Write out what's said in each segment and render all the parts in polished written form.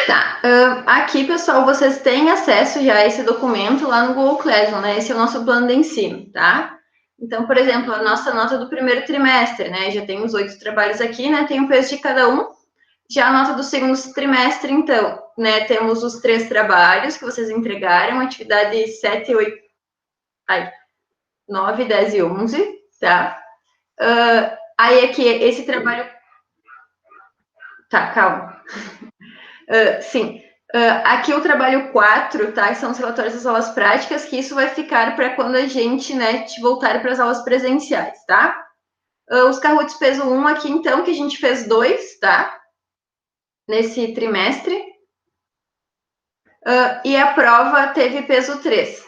Tá, aqui, pessoal, vocês têm acesso já a esse documento lá no Google Classroom, né? Esse é o nosso plano de ensino, tá? Então, por exemplo, a nossa nota do primeiro trimestre, né? Já tem os 8 trabalhos aqui, né? Tem o peso de cada um. Já a nota do segundo trimestre, então, né? Temos os 3 trabalhos que vocês entregaram, atividade 7, 8, 9, 10 e 11, tá? Aí aqui, esse trabalho... Tá, calma. Sim. Aqui o trabalho 4, tá? Que são os relatórios das aulas práticas, que isso vai ficar para quando a gente, né, voltar para as aulas presenciais, tá? Os Kahoots peso 1 aqui, então, que a gente fez 2, tá? Nesse trimestre. E a prova teve peso 3.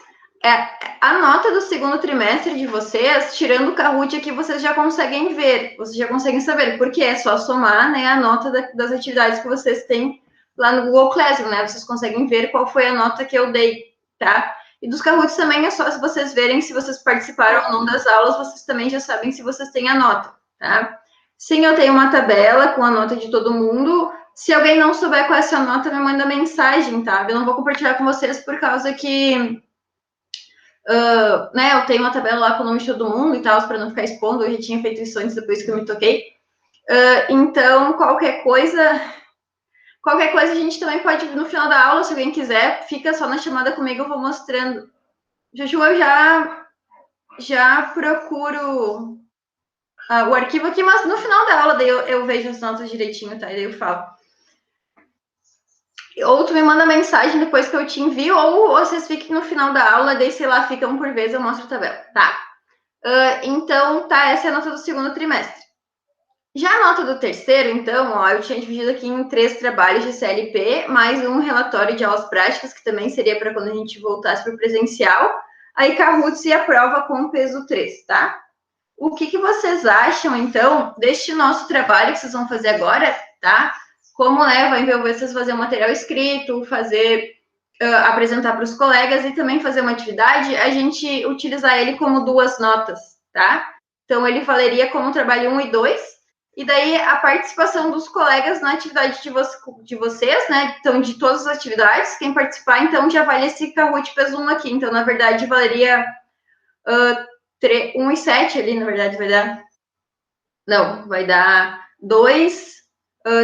A nota do segundo trimestre de vocês, tirando o Kahoot aqui, vocês já conseguem ver, vocês já conseguem saber, porque é só somar, né, a nota das atividades que vocês têm lá no Google Classroom, né? Vocês conseguem ver qual foi a nota que eu dei, tá? E dos Kahoots também é só se vocês verem se vocês participaram ou não das aulas, vocês também já sabem se vocês têm a nota, tá? Sim, eu tenho uma tabela com a nota de todo mundo. Se alguém não souber qual é a sua nota, me manda mensagem, tá? Eu não vou compartilhar com vocês por causa que né, eu tenho uma tabela lá com o nome de todo mundo e tal, para não ficar expondo. Eu já tinha feito isso antes, depois que eu me toquei. Então, qualquer coisa a gente também pode, no final da aula, se alguém quiser, fica só na chamada comigo, eu vou mostrando. Juju, eu já procuro o arquivo aqui, mas no final da aula daí eu vejo as notas direitinho, tá? E daí eu falo. Ou tu me manda mensagem depois que eu te envio, ou vocês fiquem no final da aula, daí, sei lá, fica um por vez, eu mostro a tabela, tá? Então, tá, essa é a nota do segundo trimestre. Já a nota do terceiro, então, ó, eu tinha dividido aqui em 3 trabalhos de CLP, mais um relatório de aulas práticas, que também seria para quando a gente voltasse para o presencial, aí Kahoots e a prova com peso 3, tá? O que vocês acham, então, deste nosso trabalho que vocês vão fazer agora, tá? Como, né, vai envolver vocês fazer um material escrito, apresentar para os colegas e também fazer uma atividade, a gente utilizar ele como 2 notas, tá? Então, ele valeria como trabalho 1 e 2, e daí a participação dos colegas na atividade de vocês, né? Então, de todas as atividades, quem participar, então, já vale esse Kahoot peso 1 aqui. Então, na verdade, valeria 1 e 7 ali, na verdade, vai dar... Não, vai dar 2,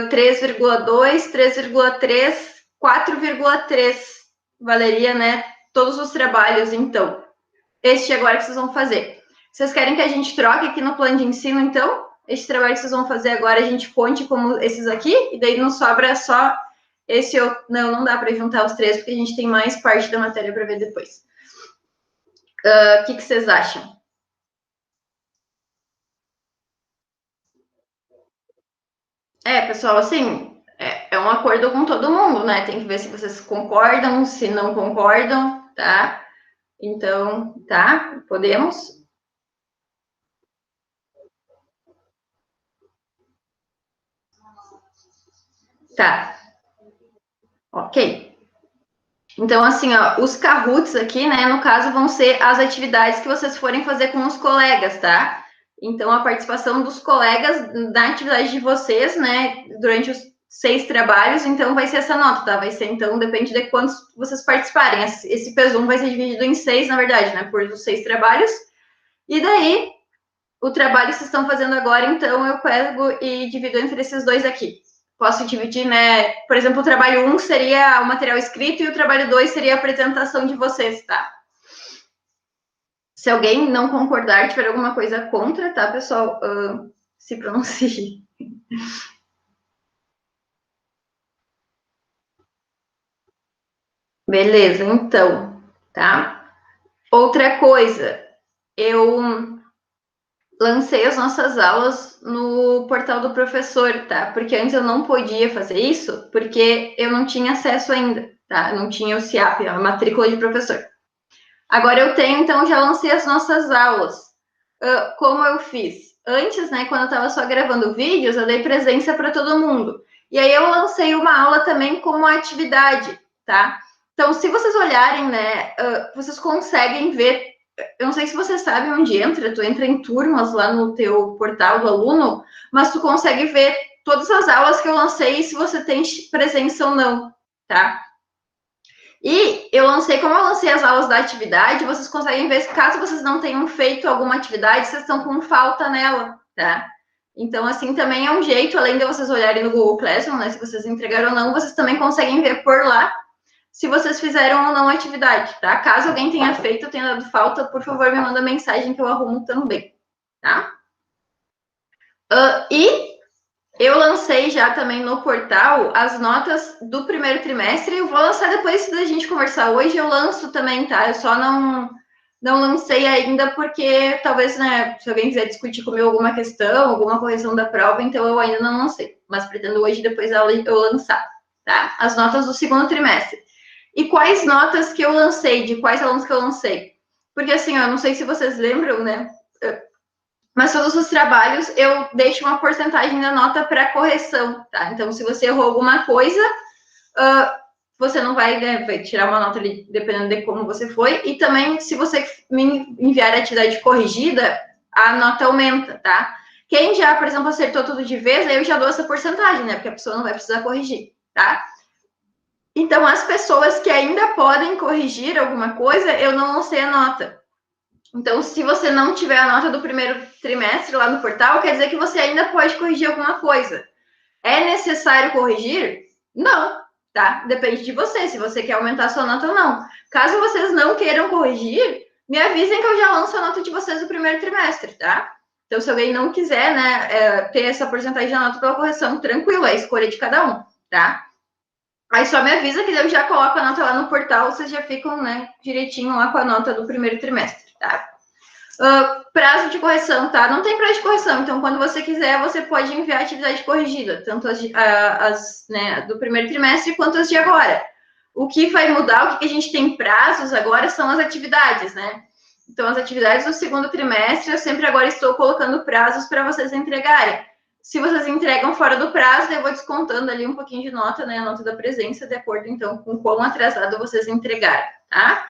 3,2, 3,3, 4,3. Valeria, né? Todos os trabalhos, então. Este agora que vocês vão fazer. Vocês querem que a gente troque aqui no plano de ensino, então? Este trabalho que vocês vão fazer agora, a gente conte como esses aqui, e daí não sobra só esse outro. Não dá para juntar os 3, porque a gente tem mais parte da matéria para ver depois. O que vocês acham? Pessoal, assim, é um acordo com todo mundo, né? Tem que ver se vocês concordam, se não concordam, tá? Então, tá? Podemos? Tá. Ok. Então, assim, ó, os Kahoots aqui, né, no caso, vão ser as atividades que vocês forem fazer com os colegas, tá? Então, a participação dos colegas na atividade de vocês, né, durante os 6 trabalhos, então vai ser essa nota, tá? Vai ser, então, depende de quantos vocês participarem. Esse PES1 vai ser dividido em 6, na verdade, né, por os 6 trabalhos. E daí, o trabalho que vocês estão fazendo agora, então, eu pego e divido entre esses dois aqui. Posso dividir, né? Por exemplo, o trabalho 1 seria o material escrito e o trabalho 2 seria a apresentação de vocês, tá? Se alguém não concordar, tiver alguma coisa contra, tá, pessoal? Se pronuncie. Beleza, então, tá? Outra coisa, eu lancei as nossas aulas no portal do professor, tá? Porque antes eu não podia fazer isso, porque eu não tinha acesso ainda, tá? Eu não tinha o CIAP, a matrícula de professor. Agora eu tenho, então já lancei as nossas aulas. Como eu fiz? Antes, né, quando eu estava só gravando vídeos, eu dei presença para todo mundo. E aí eu lancei uma aula também como atividade, tá? Então, se vocês olharem, né, vocês conseguem ver. Eu não sei se você sabe onde entra, tu entra em turmas lá no teu portal do aluno, mas tu consegue ver todas as aulas que eu lancei, se você tem presença ou não, tá? E eu lancei, como eu lancei as aulas da atividade, vocês conseguem ver, caso vocês não tenham feito alguma atividade, vocês estão com falta nela, tá? Então, assim, também é um jeito, além de vocês olharem no Google Classroom, né, se vocês entregaram ou não, vocês também conseguem ver por lá se vocês fizeram ou não a atividade, tá? Caso alguém tenha feito ou tenha dado falta, por favor, me manda mensagem que eu arrumo também, tá? E eu lancei já também no portal as notas do primeiro trimestre. Eu vou lançar depois da gente conversar hoje. Eu lanço também, tá? Eu só não lancei ainda porque talvez, né, se alguém quiser discutir comigo alguma questão, alguma correção da prova, então eu ainda não lancei. Mas pretendo hoje, depois da aula, eu lançar, tá? As notas do segundo trimestre. E quais notas que eu lancei, de quais alunos que eu lancei? Porque assim, eu não sei se vocês lembram, né? Mas todos os trabalhos eu deixo uma porcentagem da nota para correção, tá? Então, se você errou alguma coisa, você não vai, né, vai tirar uma nota ali, dependendo de como você foi. E também, se você me enviar a atividade corrigida, a nota aumenta, tá? Quem já, por exemplo, acertou tudo de vez, aí eu já dou essa porcentagem, né? Porque a pessoa não vai precisar corrigir, tá? Então, as pessoas que ainda podem corrigir alguma coisa, eu não lancei a nota. Então, se você não tiver a nota do primeiro trimestre lá no portal, quer dizer que você ainda pode corrigir alguma coisa. É necessário corrigir? Não, tá? Depende de você, se você quer aumentar a sua nota ou não. Caso vocês não queiram corrigir, me avisem que eu já lanço a nota de vocês do primeiro trimestre, tá? Então, se alguém não quiser, né, ter essa porcentagem de nota pela correção, tranquilo, é a escolha de cada um, tá? Aí só me avisa que eu já coloco a nota lá no portal, vocês já ficam, né, direitinho lá com a nota do primeiro trimestre, tá? Prazo de correção, tá? Não tem prazo de correção, então quando você quiser, você pode enviar a atividade corrigida, tanto as né, do primeiro trimestre quanto as de agora. O que vai mudar, o que a gente tem prazos agora são as atividades, né? Então, as atividades do segundo trimestre, eu sempre agora estou colocando prazos para vocês entregarem. Se vocês entregam fora do prazo, eu vou descontando ali um pouquinho de nota, né? A nota da presença, de acordo, então, com quão atrasado vocês entregaram, tá?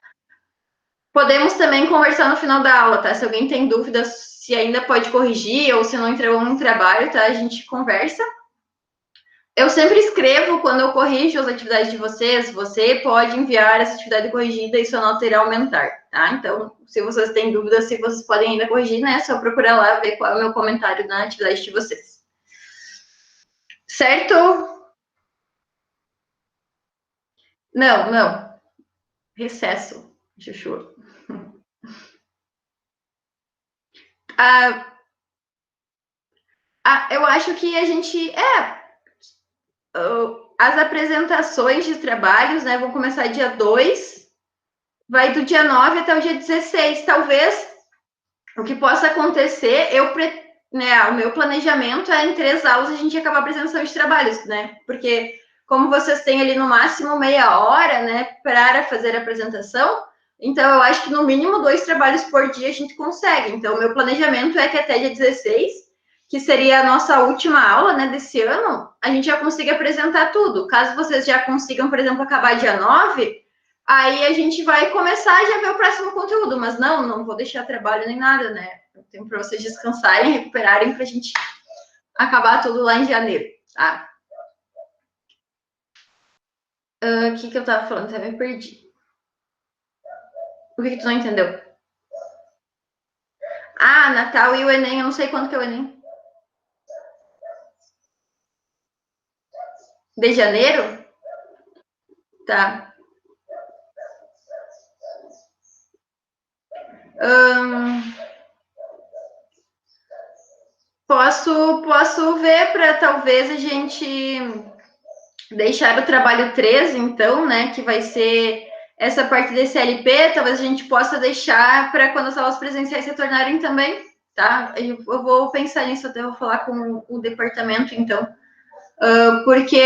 Podemos também conversar no final da aula, tá? Se alguém tem dúvidas se ainda pode corrigir ou se não entregou um trabalho, tá? A gente conversa. Eu sempre escrevo quando eu corrijo as atividades de vocês, você pode enviar essa atividade corrigida e sua nota irá aumentar, tá? Então, se vocês têm dúvidas se vocês podem ainda corrigir, né? É só procurar lá ver qual é o meu comentário na atividade de vocês. Certo? Não, não. Recesso, Chuchu. Eu acho que a gente. As apresentações de trabalhos, né, vão começar dia 2, vai do dia 9 até o dia 16. Talvez o que possa acontecer, né, o meu planejamento é em 3 aulas a gente acabar a apresentação de trabalhos, né? Porque como vocês têm ali no máximo meia hora, né, para fazer a apresentação, então eu acho que no mínimo 2 trabalhos por dia a gente consegue. Então, o meu planejamento é que até dia 16, que seria a nossa última aula, né, desse ano, a gente já consiga apresentar tudo. Caso vocês já consigam, por exemplo, acabar dia 9, aí a gente vai começar a já ver o próximo conteúdo, mas não vou deixar trabalho nem nada, né? Eu tenho para vocês descansarem, recuperarem para a gente acabar tudo lá em janeiro, tá? O que eu estava falando? Até me perdi. Por que tu não entendeu? Natal e o Enem, eu não sei quando que é o Enem. De janeiro? Tá. Posso ver para talvez a gente deixar o trabalho 3, então, né, que vai ser essa parte desse LP, talvez a gente possa deixar para quando as aulas presenciais se tornarem também, tá? Eu vou pensar nisso, até vou falar com o departamento, então, porque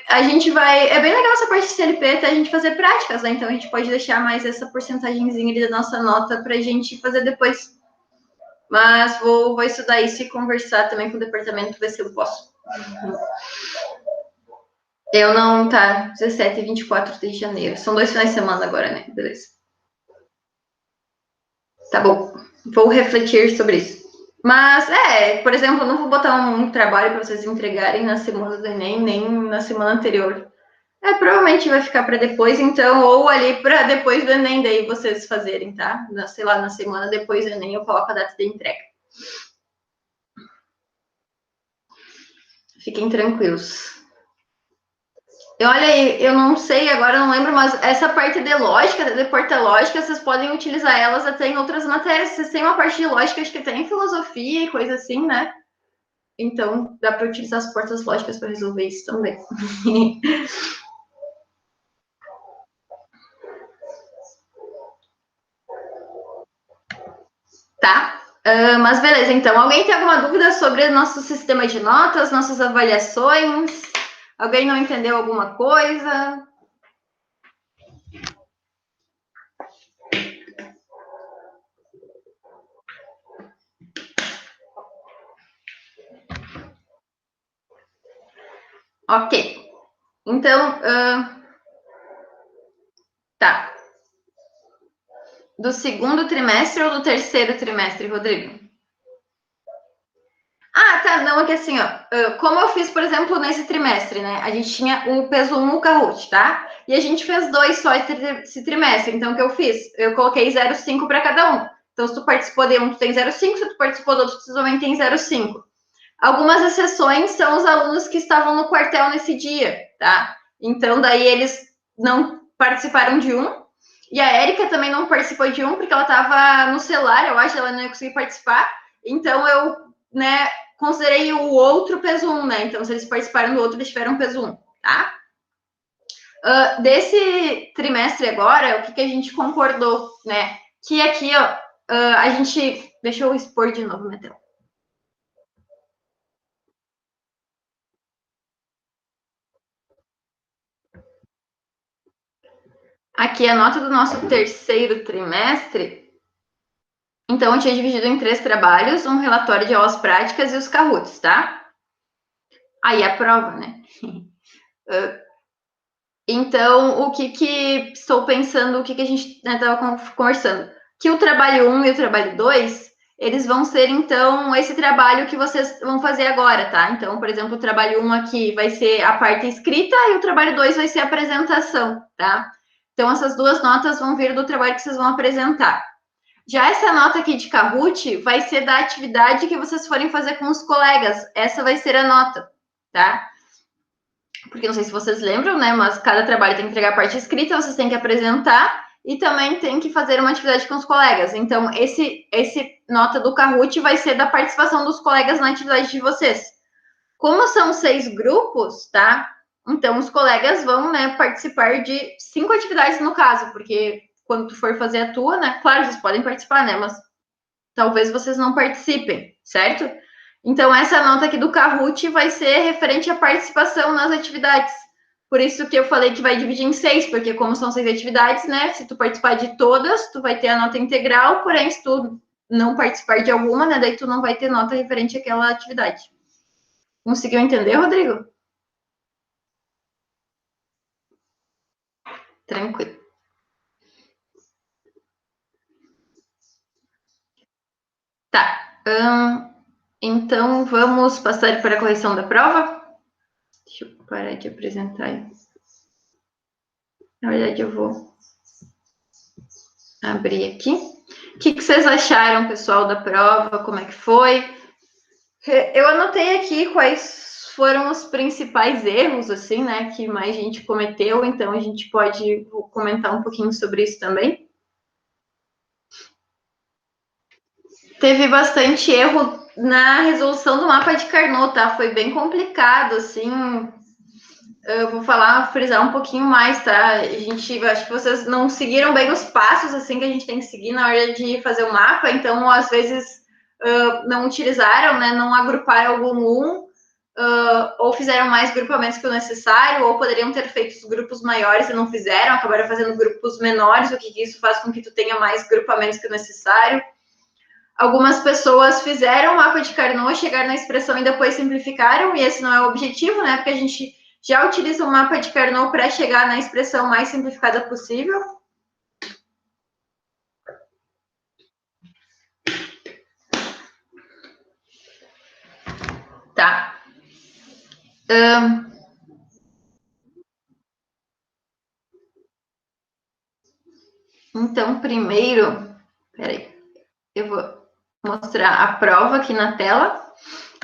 a gente vai... É bem legal essa parte de CLP, até a gente fazer práticas, né? Então, a gente pode deixar mais essa porcentagemzinha da nossa nota para a gente fazer depois. Mas vou estudar isso e conversar também com o departamento, ver se eu posso. Eu não, tá, 17 e 24 de janeiro. São 2 finais de semana agora, né? Beleza. Tá bom. Vou refletir sobre isso. Mas, por exemplo, eu não vou botar um trabalho para vocês entregarem na semana do Enem, nem na semana anterior. Provavelmente vai ficar para depois, então, ou ali para depois do Enem, daí vocês fazerem, tá? Sei lá, na semana depois do Enem eu coloco a data de entrega. Fiquem tranquilos. Olha aí, eu não sei agora, não lembro, mas essa parte de lógica, de porta lógica, vocês podem utilizar elas até em outras matérias. Vocês têm uma parte de lógica, acho que tem em filosofia e coisa assim, né? Então, dá para utilizar as portas lógicas para resolver isso também. Tá? Mas beleza, então. Alguém tem alguma dúvida sobre nosso sistema de notas, nossas avaliações? Alguém não entendeu alguma coisa? Ok. Então, tá. Do segundo trimestre ou do terceiro trimestre, Rodrigo? Ah, tá. Não, é que assim, ó. Como eu fiz, por exemplo, nesse trimestre, né? A gente tinha o peso 1 o Kahoot, tá? E a gente fez 2 só esse trimestre. Então, o que eu fiz? Eu coloquei 0,5 para cada um. Então, se tu participou de um, tu tem 0,5. Se tu participou do outro, tu também tem 0,5. Algumas exceções são os alunos que estavam no quartel nesse dia, tá? Então, daí eles não participaram de um. E a Érica também não participou de um, porque ela estava no celular, eu acho, ela não ia conseguir participar. Então, eu, né, considerei o outro peso 1, né? Então, se eles participaram do outro, eles tiveram peso 1, tá? Desse trimestre agora, o que a gente concordou, né? Que aqui, ó, a gente. Deixa eu expor de novo minha tela. Aqui a nota do nosso terceiro trimestre. Então, eu tinha dividido em 3 trabalhos, um relatório de aulas práticas e os Kahoots, tá? Aí a prova, né? Então, o que estou pensando, o que a gente estava conversando? Que o trabalho 1 e o trabalho 2, eles vão ser, então, esse trabalho que vocês vão fazer agora, tá? Então, por exemplo, o trabalho 1 aqui vai ser a parte escrita e o trabalho 2 vai ser a apresentação, tá? Então, essas duas notas vão vir do trabalho que vocês vão apresentar. Já essa nota aqui de Kahoot vai ser da atividade que vocês forem fazer com os colegas. Essa vai ser a nota, tá? Porque não sei se vocês lembram, né? Mas cada trabalho tem que entregar a parte escrita, vocês têm que apresentar e também tem que fazer uma atividade com os colegas. Então, esse nota do Kahoot vai ser da participação dos colegas na atividade de vocês. Como são 6 grupos, tá? Então, os colegas vão, né, participar de 5 atividades no caso, porque quando tu for fazer a tua, né? Claro, vocês podem participar, né? Mas talvez vocês não participem, certo? Então, essa nota aqui do Kahoot vai ser referente à participação nas atividades. Por isso que eu falei que vai dividir em 6, porque como são 6 atividades, né? Se tu participar de todas, tu vai ter a nota integral, porém, se tu não participar de alguma, né? Daí tu não vai ter nota referente àquela atividade. Conseguiu entender, Rodrigo? Tranquilo. Tá. Então, vamos passar para a correção da prova? Deixa eu parar de apresentar. Na verdade, eu vou abrir aqui. O que vocês acharam, pessoal, da prova? Como é que foi? Eu anotei aqui quais foram os principais erros, assim, né, que mais gente cometeu, então a gente pode comentar um pouquinho sobre isso também. Teve bastante erro na resolução do mapa de Carnot, tá? Foi bem complicado, assim. Eu vou falar, frisar um pouquinho mais, tá? Acho que vocês não seguiram bem os passos, assim, que a gente tem que seguir na hora de fazer o mapa, então, às vezes, não utilizaram, né? Não agruparam algum ou fizeram mais grupamentos que o necessário, ou poderiam ter feito os grupos maiores e não fizeram, acabaram fazendo grupos menores, o que isso faz com que tu tenha mais grupamentos que o necessário. Algumas pessoas fizeram o mapa de Carnot, chegaram na expressão e depois simplificaram, e esse não é o objetivo, né? Porque a gente já utiliza o mapa de Carnot para chegar na expressão mais simplificada possível. tá? Então, primeiro, peraí, eu vou mostrar a prova aqui na tela.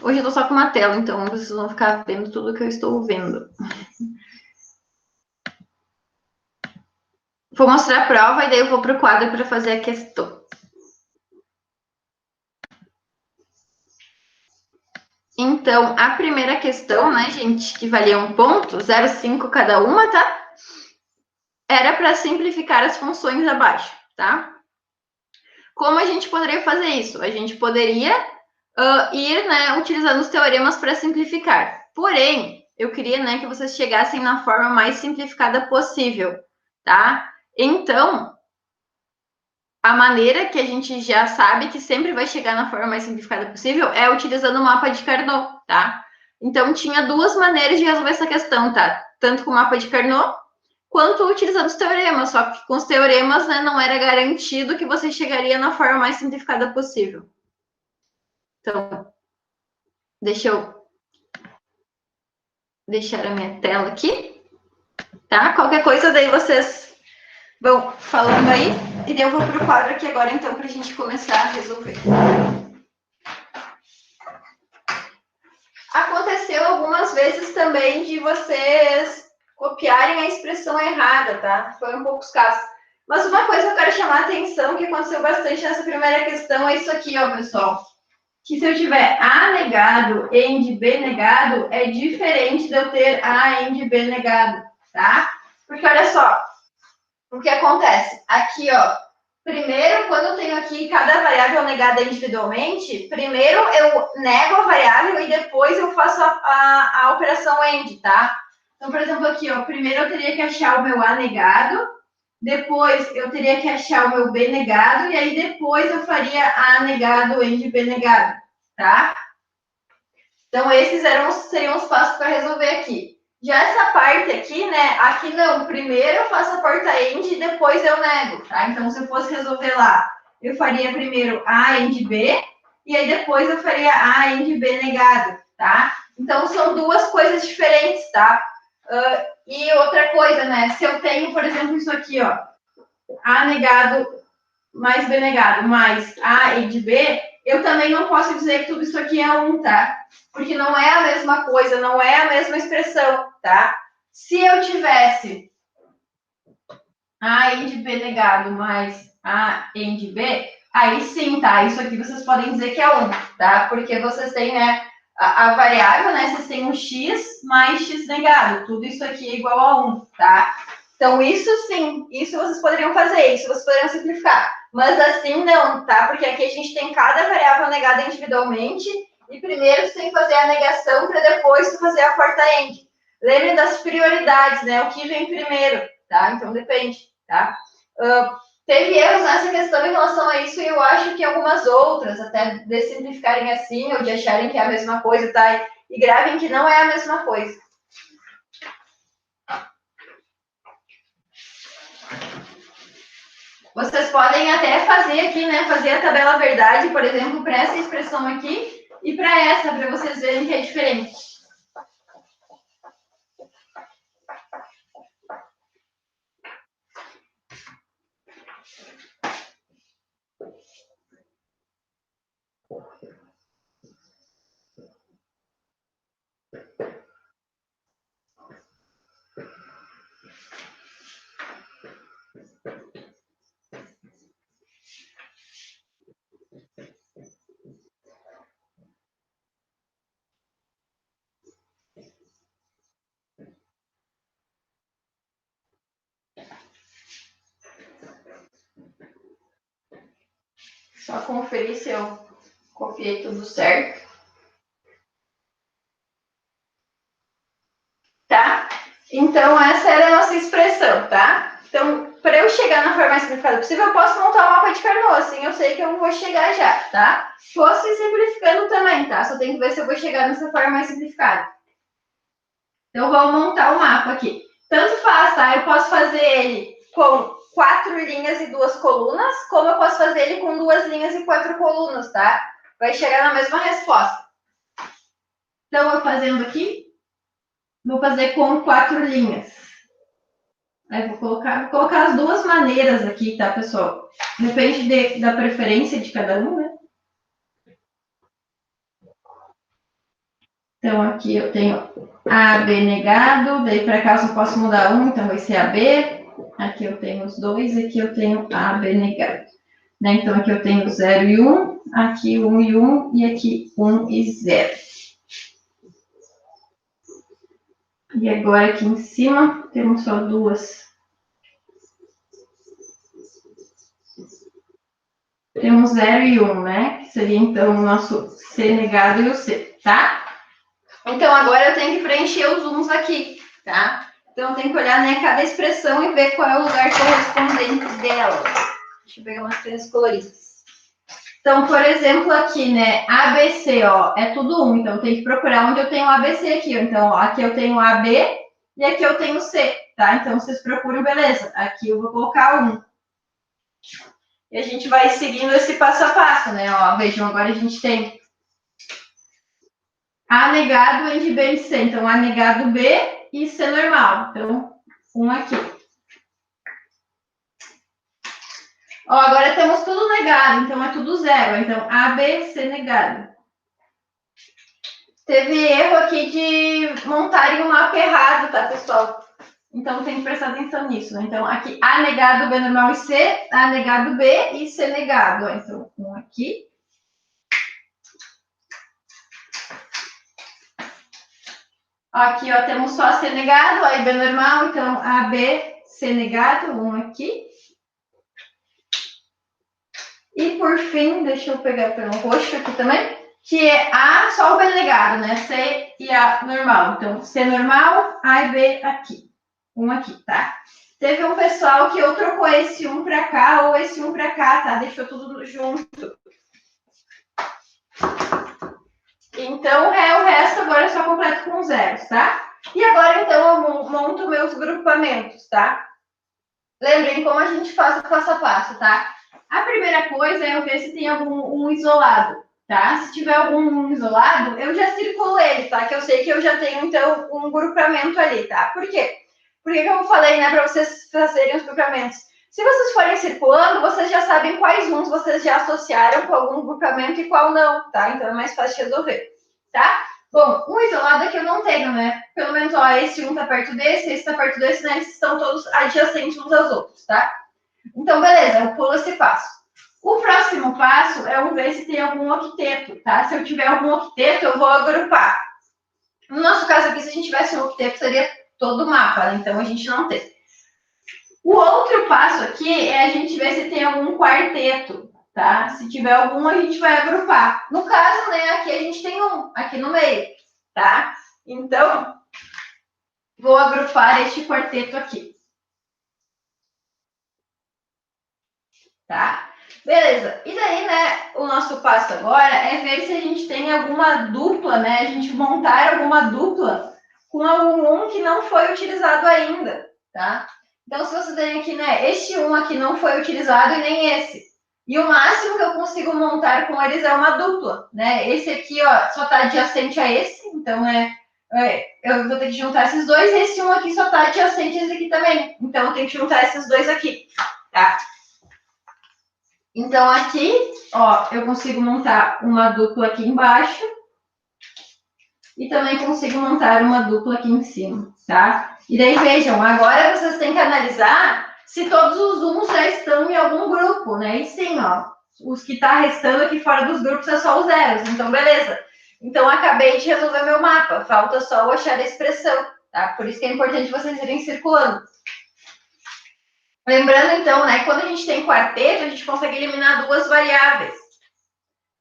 Hoje eu tô só com uma tela, então vocês vão ficar vendo tudo que eu estou vendo. Vou mostrar a prova e daí eu vou para o quadro para fazer a questão. Então, a primeira questão, né, gente, que valia 1 ponto, 0,5 cada uma, tá? Era para simplificar as funções abaixo, tá? Como a gente poderia fazer isso? A gente poderia ir, né, utilizando os teoremas para simplificar. Porém, eu queria, né, que vocês chegassem na forma mais simplificada possível, tá? Então, a maneira que a gente já sabe que sempre vai chegar na forma mais simplificada possível é utilizando o mapa de Carnot, tá? Então, tinha duas maneiras de resolver essa questão, tá? Tanto com o mapa de Carnot, quanto utilizando os teoremas, só que com os teoremas, né, não era garantido que você chegaria na forma mais simplificada possível. Então, deixa eu deixar a minha tela aqui, tá? Qualquer coisa daí vocês vão falando aí, e eu vou pro quadro aqui agora, então, pra gente começar a resolver. Aconteceu algumas vezes também de vocês copiarem a expressão errada, tá? Foram poucos casos. Mas uma coisa que eu quero chamar a atenção, que aconteceu bastante nessa primeira questão, é isso aqui, ó, pessoal. Que se eu tiver A negado e B negado, é diferente de eu ter A e B negado, tá? Porque olha só, o que acontece? Aqui, ó, primeiro, quando eu tenho aqui cada variável negada individualmente, primeiro eu nego a variável e depois eu faço a operação AND, tá? Então, por exemplo, aqui, ó, primeiro eu teria que achar o meu A negado, depois eu teria que achar o meu B negado, e aí depois eu faria A negado, AND B negado, tá? Então, esses seriam os passos para resolver aqui. Já essa parte aqui, né? Aqui não. Primeiro eu faço a porta AND e depois eu nego, tá? Então, se eu fosse resolver lá, eu faria primeiro A AND B e aí depois eu faria A AND B negado, tá? Então, são duas coisas diferentes, tá? E outra coisa, né? Se eu tenho, por exemplo, isso aqui, ó. A negado mais B negado mais A e de B, eu também não posso dizer que tudo isso aqui é 1, tá? Porque não é a mesma coisa, não é a mesma expressão, tá? Se eu tivesse A e de B negado mais A e de B, aí sim, tá? Isso aqui vocês podem dizer que é 1, tá? Porque vocês têm, né, a variável, né? Vocês têm um x mais x negado. Tudo isso aqui é igual a 1, tá? Então, isso sim, isso vocês poderiam fazer, isso vocês poderiam simplificar. Mas assim não, tá? Porque aqui a gente tem cada variável negada individualmente e primeiro você tem que fazer a negação para depois fazer a porta AND. Lembrem das prioridades, né? O que vem primeiro, tá? Então, depende, tá? Teve erros nessa questão em relação a isso e eu acho que algumas outras, até de simplificarem assim ou de acharem que é a mesma coisa, tá? E gravem que não é a mesma coisa. Vocês podem até fazer aqui, né? Fazer a tabela verdade, por exemplo, para essa expressão aqui e para essa, para vocês verem que é diferente. Só conferir se eu copiei tudo certo. Tá? Então, essa era a nossa expressão, tá? Então, para eu chegar na forma mais simplificada possível, eu posso montar o mapa de Carnot, assim eu sei que eu vou chegar já, tá? Posso ir simplificando também, tá? Só tenho que ver se eu vou chegar nessa forma mais simplificada. Então, vamos montar o mapa aqui. Tanto faz, tá? Eu posso fazer ele com 4 linhas e 2 colunas, como eu posso fazer ele com 2 linhas e 4 colunas, tá? Vai chegar na mesma resposta. Então, eu fazendo aqui, vou fazer com 4 linhas. Aí, vou colocar as duas maneiras aqui, tá, pessoal? Depende da preferência de cada um, né? Então, aqui eu tenho AB negado, daí para cá eu só posso mudar um, então vai ser AB. Aqui eu tenho os dois, aqui eu tenho AB negado. Né? Então, aqui eu tenho 0 e 1, aqui 1 e 1, e aqui 1 e 0. E agora aqui em cima temos só duas. Temos 0 e 1, né? Que seria então o nosso C negado e o C, tá? Então agora eu tenho que preencher os uns aqui, tá? Então eu tenho que olhar, né, cada expressão e ver qual é o lugar correspondente dela. Deixa eu pegar umas penas coloridas. Então, por exemplo, aqui, né, ABC, ó, é tudo 1. Então, tem que procurar onde eu tenho ABC aqui. Então, ó, aqui eu tenho AB e aqui eu tenho C, tá? Então, vocês procuram, beleza. Aqui eu vou colocar 1. E a gente vai seguindo esse passo a passo, né? Ó, vejam, agora a gente tem A negado entre B e C. Então, A negado B e C normal. Então, 1 aqui. Ó, agora temos tudo negado, então é tudo 0. Então, A, B, C negado. Teve erro aqui de montarem o mapa errado, tá, pessoal? Então, tem que prestar atenção nisso, né? Então, aqui, A negado, B normal e C. A negado, B e C negado. Ó, então, 1 aqui. Aqui, ó, temos só C negado, aí B normal. Então, A, B, C negado. 1 aqui. E, por fim, deixa eu pegar pelo roxo aqui também, que é A, só o B negado, né? C e A normal. Então, C normal, A e B aqui. 1 aqui, tá? Teve um pessoal que ou trocou esse 1 para cá ou esse 1 para cá, tá? Deixou tudo junto. Então, o resto agora eu só completo com zeros, tá? E agora, então, eu monto meus grupamentos, tá? Lembrem como a gente faz o passo a passo, tá? A primeira coisa é eu ver se tem algum isolado, tá? Se tiver algum isolado, eu já circulo ele, tá? Que eu sei que eu já tenho, então, um grupamento ali, tá? Por quê? Porque que eu falei, né, para vocês fazerem os grupamentos. Se vocês forem circulando, vocês já sabem quais uns vocês já associaram com algum grupamento e qual não, tá? Então é mais fácil de resolver, tá? Bom, um isolado aqui eu não tenho, né? Pelo menos, ó, esse um tá perto desse, esse tá perto desse, né? Eles estão todos adjacentes uns aos outros, tá? Então, beleza, eu pulo esse passo. O próximo passo é eu ver se tem algum octeto, tá? Se eu tiver algum octeto, eu vou agrupar. No nosso caso aqui, se a gente tivesse um octeto, seria todo o mapa, né? Então a gente não tem. O outro passo aqui é a gente ver se tem algum quarteto, tá? Se tiver algum, a gente vai agrupar. No caso, né, aqui a gente tem um, aqui no meio, tá? Então, vou agrupar este quarteto aqui. Tá? Beleza. E daí, né, o nosso passo agora é ver se a gente tem alguma dupla, né? A gente montar alguma dupla com algum que não foi utilizado ainda, tá? Então, se você tem aqui, né, este um aqui não foi utilizado e nem esse. E o máximo que eu consigo montar com eles é uma dupla, né? Esse aqui, ó, só tá adjacente a esse, então eu vou ter que juntar esses dois, e esse um aqui só tá adjacente a esse aqui também. Então, eu tenho que juntar esses dois aqui, tá? Então, aqui, ó, eu consigo montar uma dupla aqui embaixo e também consigo montar uma dupla aqui em cima, tá? E daí, vejam, agora vocês têm que analisar se todos os uns já estão em algum grupo, né? E sim, ó, os que tá restando aqui fora dos grupos é só os zeros, então beleza. Então, acabei de resolver meu mapa, falta só eu achar a expressão, tá? Por isso que é importante vocês irem circulando. Lembrando, então, né, quando a gente tem quarteto, a gente consegue eliminar duas variáveis.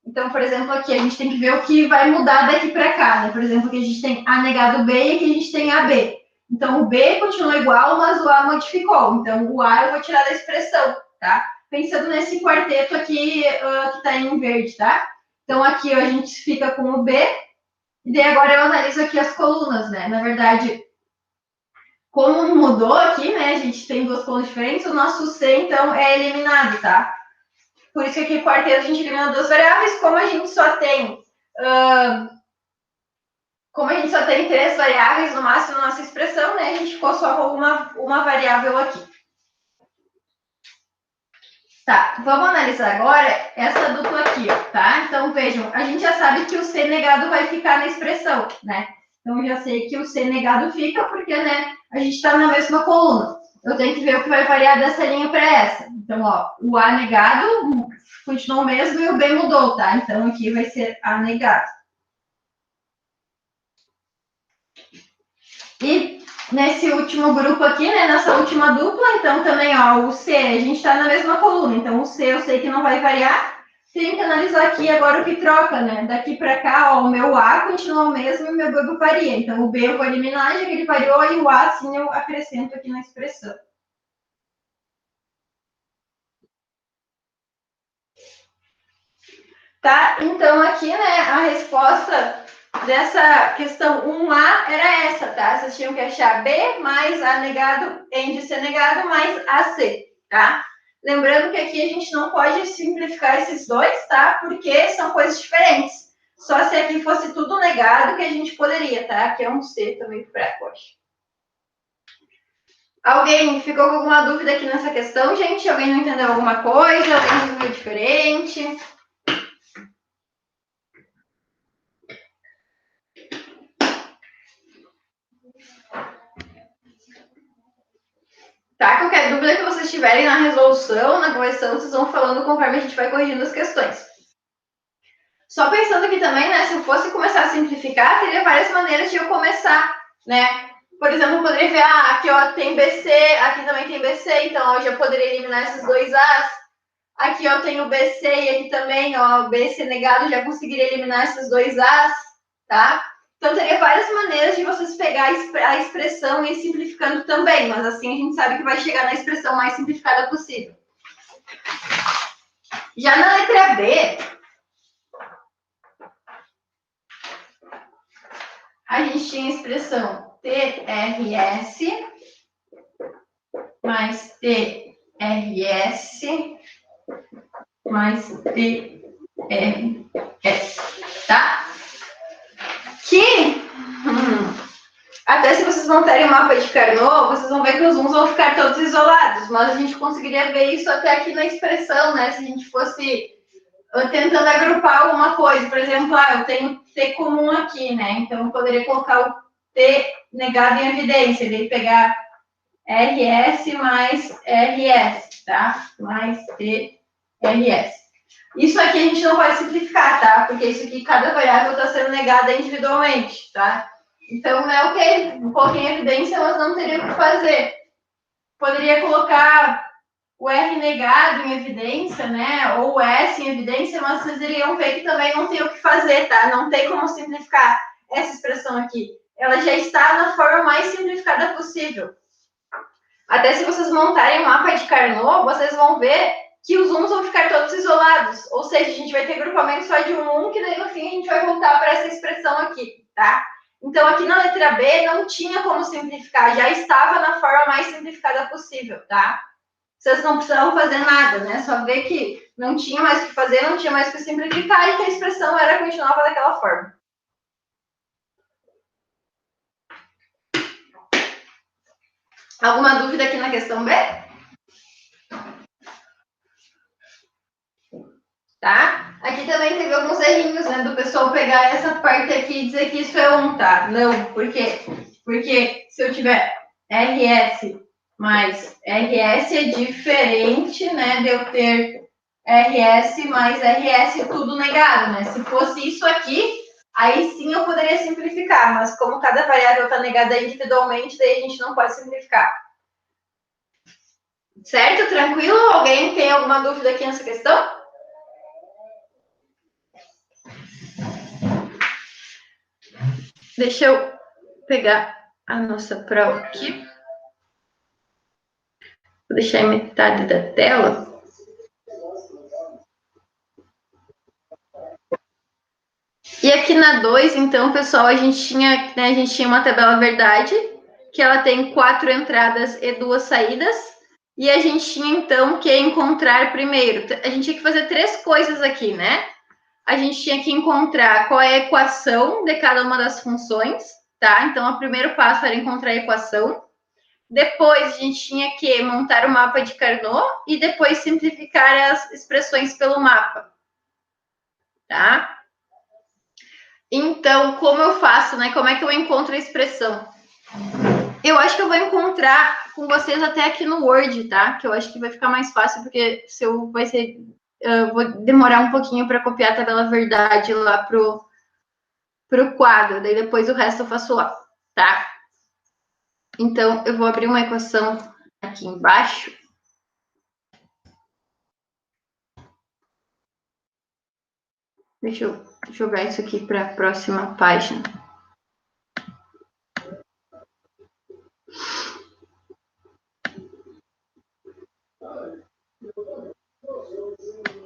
Então, por exemplo, aqui a gente tem que ver o que vai mudar daqui para cá, né? Por exemplo, aqui a gente tem A negado B e aqui a gente tem AB. Então, o B continua igual, mas o A modificou. Então, o A eu vou tirar da expressão, tá? Pensando nesse quarteto aqui que está em verde, tá? Então, aqui ó, a gente fica com o B. E daí agora eu analiso aqui as colunas, né? Na verdade, como mudou aqui, né? A gente tem duas colunas diferentes, o nosso C, então, é eliminado, tá? Por isso que aqui, quarteto, a gente elimina duas variáveis. Como a gente só tem como a gente só tem 3 variáveis no máximo na nossa expressão, né? A gente ficou só com uma variável aqui. Tá, vamos analisar agora essa dupla aqui, ó, tá? Então, vejam, a gente já sabe que o C negado vai ficar na expressão, né? Então, eu já sei que o C negado fica porque, né, a gente está na mesma coluna. Eu tenho que ver o que vai variar dessa linha para essa. Então, ó, o A negado continuou o mesmo e o B mudou, tá? Então, aqui vai ser A negado. E nesse último grupo aqui, né, nessa última dupla, então também, ó, o C, a gente está na mesma coluna, então o C eu sei que não vai variar, tenho que analisar aqui agora o que troca, né, daqui para cá, ó, o meu A continua o mesmo e o meu B varia, então o B eu vou eliminar, já que ele variou, e o A, sim, eu acrescento aqui na expressão. Tá? Então, aqui, né, a resposta dessa questão 1A era essa, tá? Vocês tinham que achar B mais A negado em de C negado mais AC, tá? Lembrando que aqui a gente não pode simplificar esses dois, tá? Porque são coisas diferentes. Só se aqui fosse tudo negado que a gente poderia, tá? Aqui é um C também fraco, acho. Alguém ficou com alguma dúvida aqui nessa questão, gente? Alguém não entendeu alguma coisa? Alguém resolveu diferente? Tá? Qualquer dúvida que vocês tiverem na resolução, na correção, vocês vão falando conforme a gente vai corrigindo as questões. Só pensando aqui também, né? Se eu fosse começar a simplificar, teria várias maneiras de eu começar, né? Por exemplo, eu poderia ver, aqui ó, tem BC, aqui também tem BC, então eu já poderia eliminar esses dois As. Aqui ó, tem o BC e aqui também, ó, o BC negado, já conseguiria eliminar esses dois As, tá? Então, teria várias maneiras de vocês pegar a expressão e ir simplificando também, mas assim a gente sabe que vai chegar na expressão mais simplificada possível. Já na letra B, a gente tinha a expressão TRS mais TRS mais TRS, tá? Que até se vocês montarem o mapa de Carnot, vocês vão ver que os uns vão ficar todos isolados, mas a gente conseguiria ver isso até aqui na expressão, né? Se a gente fosse tentando agrupar alguma coisa. Por exemplo, eu tenho T comum aqui, né? Então, eu poderia colocar o T negado em evidência, daí pegar RS mais RS, tá? Mais TRS. Isso aqui a gente não pode simplificar, tá? Porque isso aqui, cada variável está sendo negada individualmente, tá? Então, é ok, coloquei em evidência, mas não teria o que fazer. Poderia colocar o R negado em evidência, né? Ou o S em evidência, mas vocês iriam ver que também não tem o que fazer, tá? Não tem como simplificar essa expressão aqui. Ela já está na forma mais simplificada possível. Até se vocês montarem um mapa de Carnot, vocês vão ver que os uns vão ficar todos isolados. Ou seja, a gente vai ter grupamento só de um, que daí no fim a gente vai voltar para essa expressão aqui, tá? Então, aqui na letra B não tinha como simplificar, já estava na forma mais simplificada possível, tá? Vocês não precisavam fazer nada, né? Só ver que não tinha mais o que fazer, não tinha mais o que simplificar e que a expressão continuava daquela forma. Alguma dúvida aqui na questão B? Tá? Aqui também teve alguns errinhos, né? Do pessoal pegar essa parte aqui e dizer que isso é 1, tá? Não, por quê? Porque se eu tiver RS mais RS é diferente, né? De eu ter RS mais RS tudo negado, né? Se fosse isso aqui, aí sim eu poderia simplificar, mas como cada variável está negada individualmente, daí a gente não pode simplificar. Certo? Tranquilo? Alguém tem alguma dúvida aqui nessa questão? Deixa eu pegar a nossa prova aqui. Vou deixar em metade da tela. E aqui na 2, então, pessoal, a gente tinha uma tabela verdade, que ela tem 4 entradas e 2 saídas. E a gente tinha, então, que encontrar primeiro. A gente tinha que fazer 3 coisas aqui, né? a gente tinha que encontrar qual é a equação de cada uma das funções, tá? Então, o primeiro passo era encontrar a equação. Depois, a gente tinha que montar o mapa de Carnot e depois simplificar as expressões pelo mapa, tá? Então, como eu faço, né? Como é que eu encontro a expressão? Eu acho que eu vou encontrar com vocês até aqui no Word, tá? Que eu acho que vai ficar mais fácil, porque se eu vai ser... vou demorar um pouquinho para copiar a tabela verdade lá pro quadro, daí depois o resto eu faço lá, tá? Então, eu vou abrir uma equação aqui embaixo. Deixa eu jogar isso aqui para a próxima página.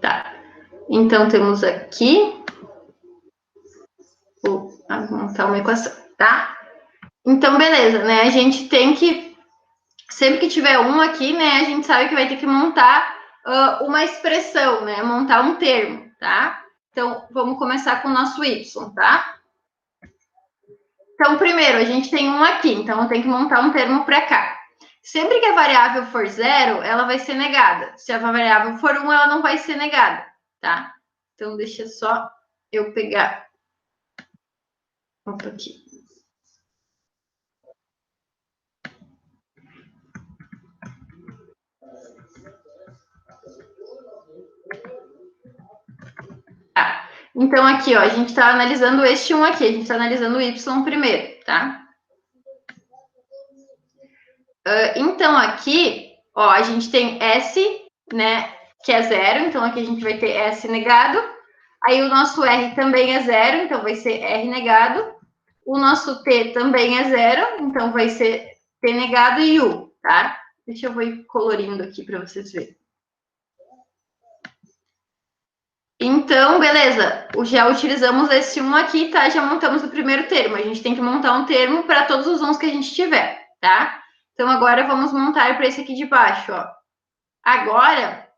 Tá. Então, temos aqui... Vou montar uma equação, tá? Então, beleza, né? A gente tem que... Sempre que tiver um aqui, né? A gente sabe que vai ter que montar uma expressão, né? Montar um termo, tá? Então, vamos começar com o nosso y, tá? Então, primeiro, a gente tem um aqui, então eu tenho que montar um termo para cá. Sempre que a variável for zero, ela vai ser negada. Se a variável for 1, ela não vai ser negada, tá? Então, deixa só eu pegar... Opa, aqui. Tá. Então, aqui, ó, a gente está analisando este 1 aqui, a gente está analisando o y primeiro, tá? Então, aqui, ó, a gente tem S, né, que é zero, então aqui a gente vai ter S negado. Aí o nosso R também é zero, então vai ser R negado. O nosso T também é zero, então vai ser T negado e U, tá? Deixa eu ir colorindo aqui para vocês verem. Então, beleza, já utilizamos esse 1 aqui, tá? Já montamos o primeiro termo. A gente tem que montar um termo para todos os 1s que a gente tiver, tá? Então, agora vamos montar para esse aqui de baixo, ó. Agora,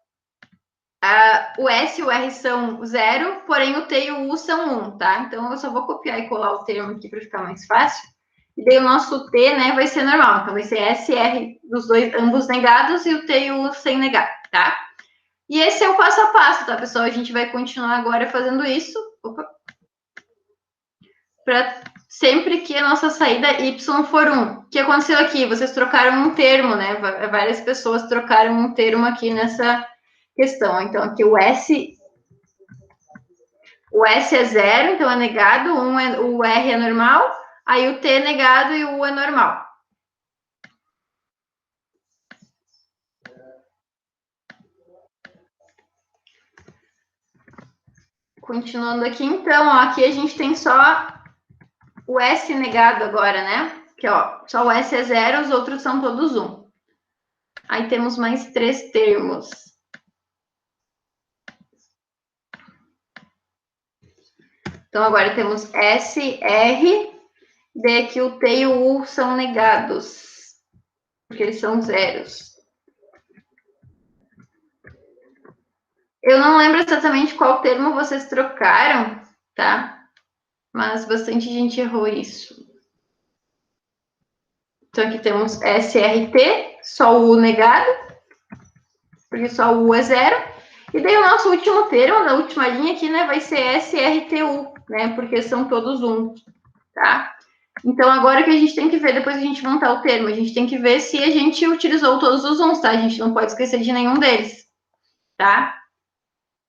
o S e o R são 0, porém o T e o U são 1, tá? Então, eu só vou copiar e colar o termo aqui para ficar mais fácil. E daí o nosso T, né, vai ser normal. Então, vai ser S e R dos dois, ambos negados, e o T e o U sem negar, tá? E esse é o passo a passo, tá, pessoal? A gente vai continuar agora fazendo isso. Para sempre que a nossa saída y for 1. O que aconteceu aqui? Vocês trocaram um termo, né? Várias pessoas trocaram um termo aqui nessa questão. Então, aqui o S é zero, então é negado, o R é normal, aí o T é negado e o U é normal. Continuando aqui, então, ó, aqui a gente tem só o S negado agora, né? Que, ó, só o S é zero, os outros são todos 1. Aí temos mais 3 termos. Então, agora temos S, R, D que o T e o U são negados, porque eles são zeros. Eu não lembro exatamente qual termo vocês trocaram, tá? Mas bastante gente errou isso. Então, aqui temos SRT, só o U negado, porque só o U é zero. E daí o nosso último termo, na última linha aqui, né, vai ser SRTU, né, porque são todos 1, tá? Então, agora que a gente tem que ver, depois a gente montar o termo, a gente tem que ver se a gente utilizou todos os 1s, tá? A gente não pode esquecer de nenhum deles, tá?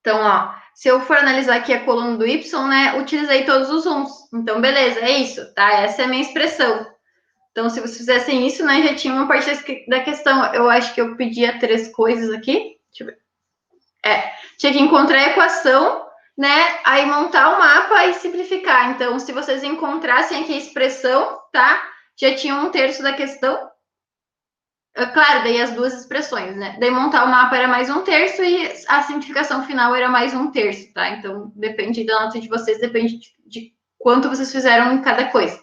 Então, ó, se eu for analisar aqui a coluna do Y, né, utilizei todos os 1s. Então, beleza, é isso, tá? Essa é a minha expressão. Então, se vocês fizessem isso, né, já tinha uma parte da questão. Eu acho que eu pedia 3 coisas aqui. Deixa eu ver. Tinha que encontrar a equação, né, aí montar o mapa e simplificar. Então, se vocês encontrassem aqui a expressão, tá? Já tinha 1/3 da questão. Claro, daí as duas expressões, né? Daí montar o mapa era mais 1/3 e a simplificação final era mais 1/3, tá? Então, depende da nota de vocês, depende de quanto vocês fizeram em cada coisa.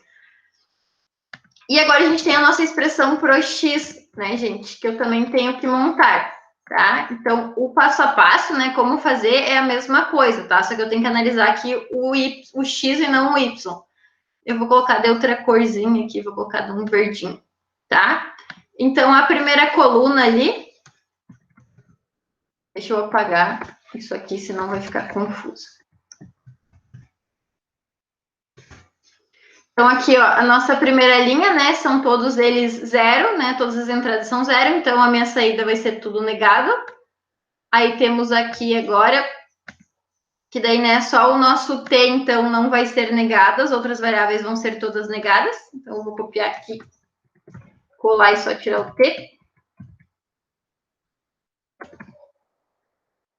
E agora a gente tem a nossa expressão pro x, né, gente? Que eu também tenho que montar. tá? Então, o passo a passo, né, como fazer é a mesma coisa, tá? Só que eu tenho que analisar aqui o X e não o Y. Eu vou colocar de outra corzinha aqui, vou colocar de um verdinho, tá? Então, a primeira coluna ali, deixa eu apagar isso aqui, senão vai ficar confuso. Então, aqui, ó, a nossa primeira linha, né, são todos eles zero, né, todas as entradas são zero, então a minha saída vai ser tudo negado. Aí temos aqui agora, que daí, né, só o nosso T, então, não vai ser negado, as outras variáveis vão ser todas negadas. Então, eu vou copiar aqui, colar e só tirar o T.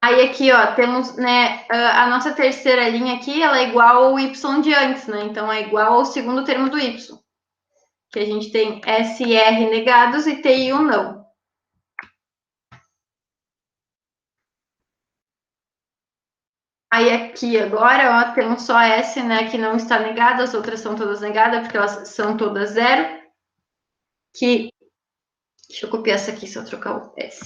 Aí aqui, ó, temos, né, a nossa terceira linha aqui, ela é igual ao y de antes, né? Então, é igual ao segundo termo do y. Que a gente tem SR negados e TI1 não. Aí aqui agora, ó, temos só S, né, que não está negada, as outras são todas negadas, porque elas são todas zero. Que, deixa eu copiar essa aqui, se eu trocar o S.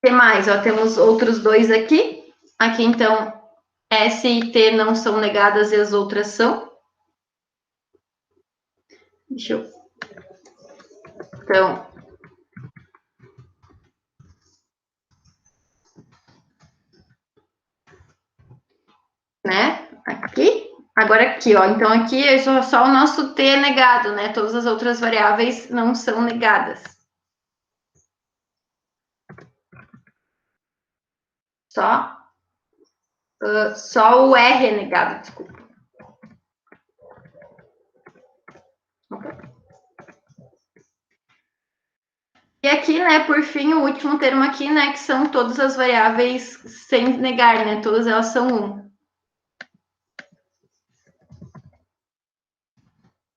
Tem mais, ó, temos outros dois aqui. Aqui, então, S e T não são negadas e as outras são. Deixa eu... Então, né? Aqui. Agora aqui, ó. Então aqui é só o nosso T negado, né? Todas as outras variáveis não são negadas. Só, só o R é negado, desculpa. E aqui, né, por fim, o último termo aqui, né, que são todas as variáveis sem negar, né? Todas elas são 1.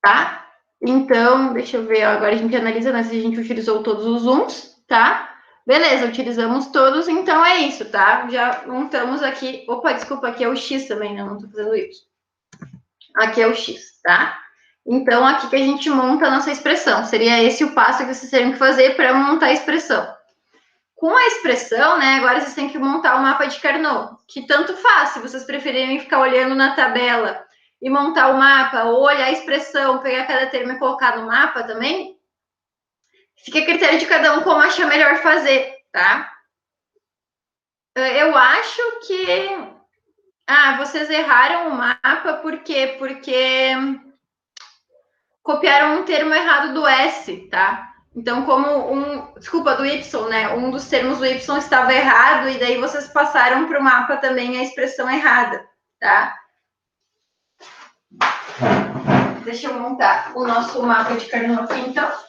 Tá? Então, deixa eu ver, ó, agora a gente analisa, né, se a gente utilizou todos os 1s, tá? Beleza, utilizamos todos, então é isso, tá? Já montamos aqui. Opa, desculpa, aqui é o X também, né? Não tô fazendo isso. Aqui é o X, tá? Então, aqui que a gente monta a nossa expressão. Seria esse o passo que vocês teriam que fazer para montar a expressão. Com a expressão, né, agora vocês têm que montar o mapa de Carnot, que tanto faz, se vocês preferirem ficar olhando na tabela e montar o mapa, ou olhar a expressão, pegar cada termo e colocar no mapa também, fica a critério de cada um como achar melhor fazer, tá? Eu acho que... Ah, vocês erraram o mapa, por quê? Porque copiaram um termo errado do S, tá? Então, desculpa, do Y, né? Um dos termos do Y estava errado e daí vocês passaram para o mapa também a expressão errada, tá? Deixa eu montar o nosso mapa de Carnot aqui, então.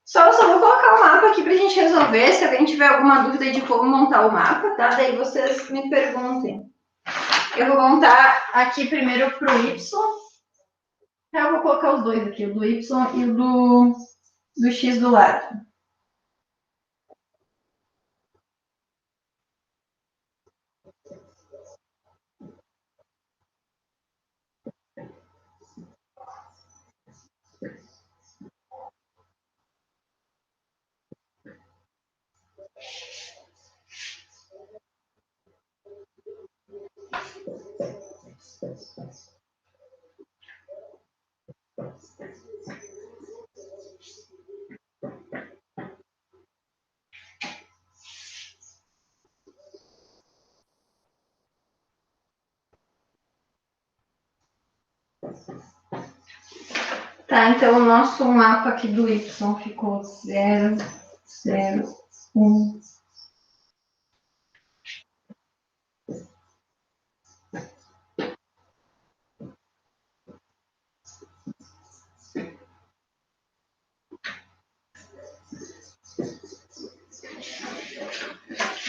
Só vou colocar o mapa aqui para a gente resolver. Se alguém tiver alguma dúvida de como montar o mapa, tá? Daí vocês me perguntem. Eu vou montar aqui primeiro para o Y. Eu vou colocar os dois aqui, o do Y e o do X do lado. Tá, então o nosso mapa aqui do Y ficou 0, 0, 1.